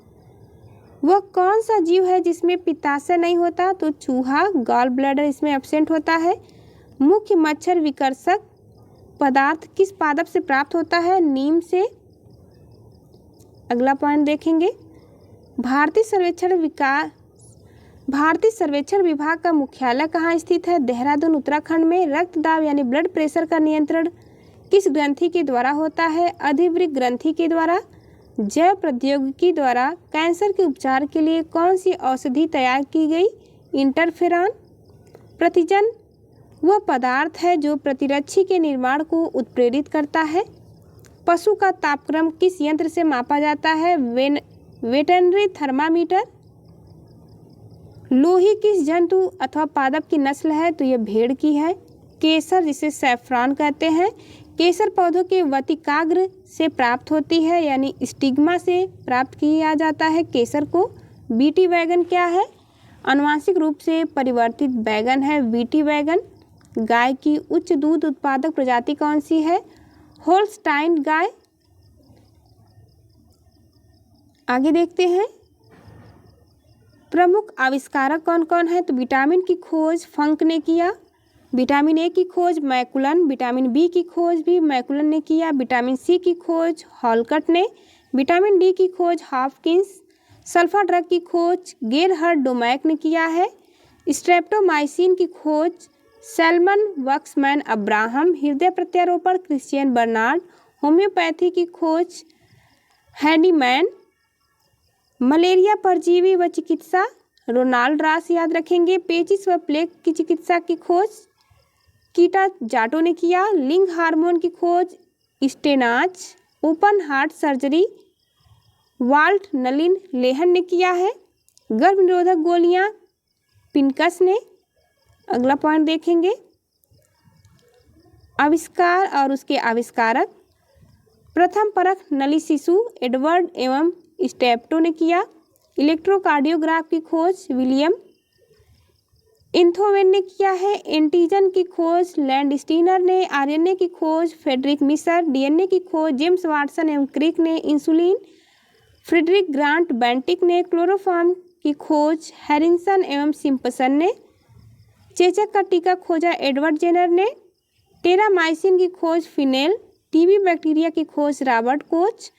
वह कौन सा जीव है जिसमें पित्ताशय नहीं होता? तो चूहा। गॉल ब्लैडर इसमें एब्सेंट होता है। मुख्य मच्छर विकर्षक पदार्थ किस पादप से प्राप्त होता है? नीम से। अगला पॉइंट देखेंगे, भारतीय सर्वेक्षण विभाग का मुख्यालय कहाँ स्थित है? देहरादून उत्तराखंड में। रक्तदाब यानी ब्लड प्रेशर का नियंत्रण किस ग्रंथि के द्वारा होता है? अधिवृक्क ग्रंथि के द्वारा। जैव प्रौद्योगिकी द्वारा कैंसर के उपचार के लिए कौन सी औषधि तैयार की गई? इंटरफेरॉन। प्रतिजन वह पदार्थ है जो प्रतिरक्षी के निर्माण को उत्प्रेरित करता है। पशु का तापक्रम किस यंत्र से मापा जाता है? Veterinary thermometer. लोही किस जंतु अथवा पादप की नस्ल है? तो यह भेड़ की है। केसर जिसे सैफरॉन कहते हैं, केसर पौधों के वतिकाग्र से प्राप्त होती है, यानी स्टिग्मा से प्राप्त किया जाता है केसर को। बीटी वैगन क्या है? आनुवांशिक रूप से परिवर्तित बैगन है बीटी वैगन। गाय की उच्च दूध उत्पादक प्रजाति कौन सी है? होल्स्टाइन गाय। आगे देखते हैं प्रमुख आविष्कारक कौन कौन है? तो विटामिन की खोज फंक ने किया, विटामिन ए की खोज मैकुलन, विटामिन बी की खोज भी मैकुलन ने किया, विटामिन सी की खोज हॉलकट ने, विटामिन डी की खोज हॉपकिंस, सल्फा ड्रग की खोज गेरहर्ड डोमैक ने किया है, स्ट्रेप्टोमाइसिन की खोज सैलमन वक्समैन अब्राहम, हृदय प्रत्यारोपण क्रिश्चियन बर्नार्ड, होम्योपैथी की खोज हैंडीमैन, मलेरिया परजीवी व चिकित्सा रोनाल्ड रास याद रखेंगे, पेचिस व प्लेग की चिकित्सा की खोज कीटा जाटो ने किया, लिंग हार्मोन की खोज स्टेनाज, ओपन हार्ट सर्जरी वाल्ट नलिन लेहन ने किया है, गर्भ निरोधक गोलियां पिनकस ने। अगला पॉइंट देखेंगे आविष्कार और उसके आविष्कारक। प्रथम परख नली शिशु एडवर्ड एवं स्टेप्टो ने किया, इलेक्ट्रोकार्डियोग्राफ की खोज विलियम इंथोवेन ने किया है, एंटीजन की खोज लैंडस्टीनर ने, आरएनए की खोज फ्रेडरिक मिशर, डीएनए की खोज जेम्स वाटसन एवं क्रिक ने, इंसुलिन फ्रेडरिक ग्रांट बेंटिक ने, क्लोरोफॉर्म की खोज हैरिसन एवं सिम्पसन ने, चेचक का टीका खोजा एडवर्ड जेनर ने, टेरामाइसिन की खोज फिनेल, टीबी बैक्टीरिया की खोज रॉबर्ट कोच,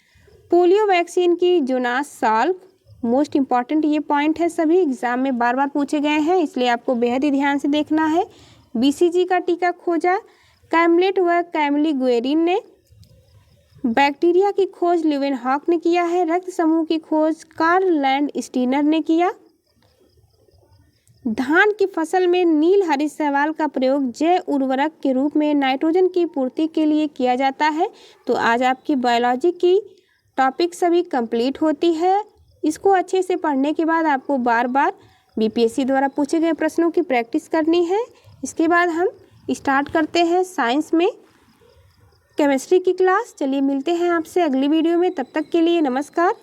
पोलियो वैक्सीन की जोनास साल्क। मोस्ट इंपॉर्टेंट ये पॉइंट है, सभी एग्जाम में बार बार पूछे गए हैं, इसलिए आपको बेहद ही ध्यान से देखना है। बीसीजी का टीका खोजा कैमलेट व कैमली गुएरिन ने, बैक्टीरिया की खोज ल्यूवेनहॉक ने किया है, रक्त समूह की खोज कार्ल लैंडस्टीनर ने किया। धान की फसल में नील हरित शैवाल का प्रयोग जैव उर्वरक के रूप में नाइट्रोजन की पूर्ति के लिए किया जाता है। तो आज आपकी बायोलॉजी की टॉपिक सभी कंप्लीट होती है। इसको अच्छे से पढ़ने के बाद आपको बार बार बीपीएससी द्वारा पूछे गए प्रश्नों की प्रैक्टिस करनी है। इसके बाद हम स्टार्ट करते हैं साइंस में केमिस्ट्री की क्लास। चलिए मिलते हैं आपसे अगली वीडियो में, तब तक के लिए नमस्कार।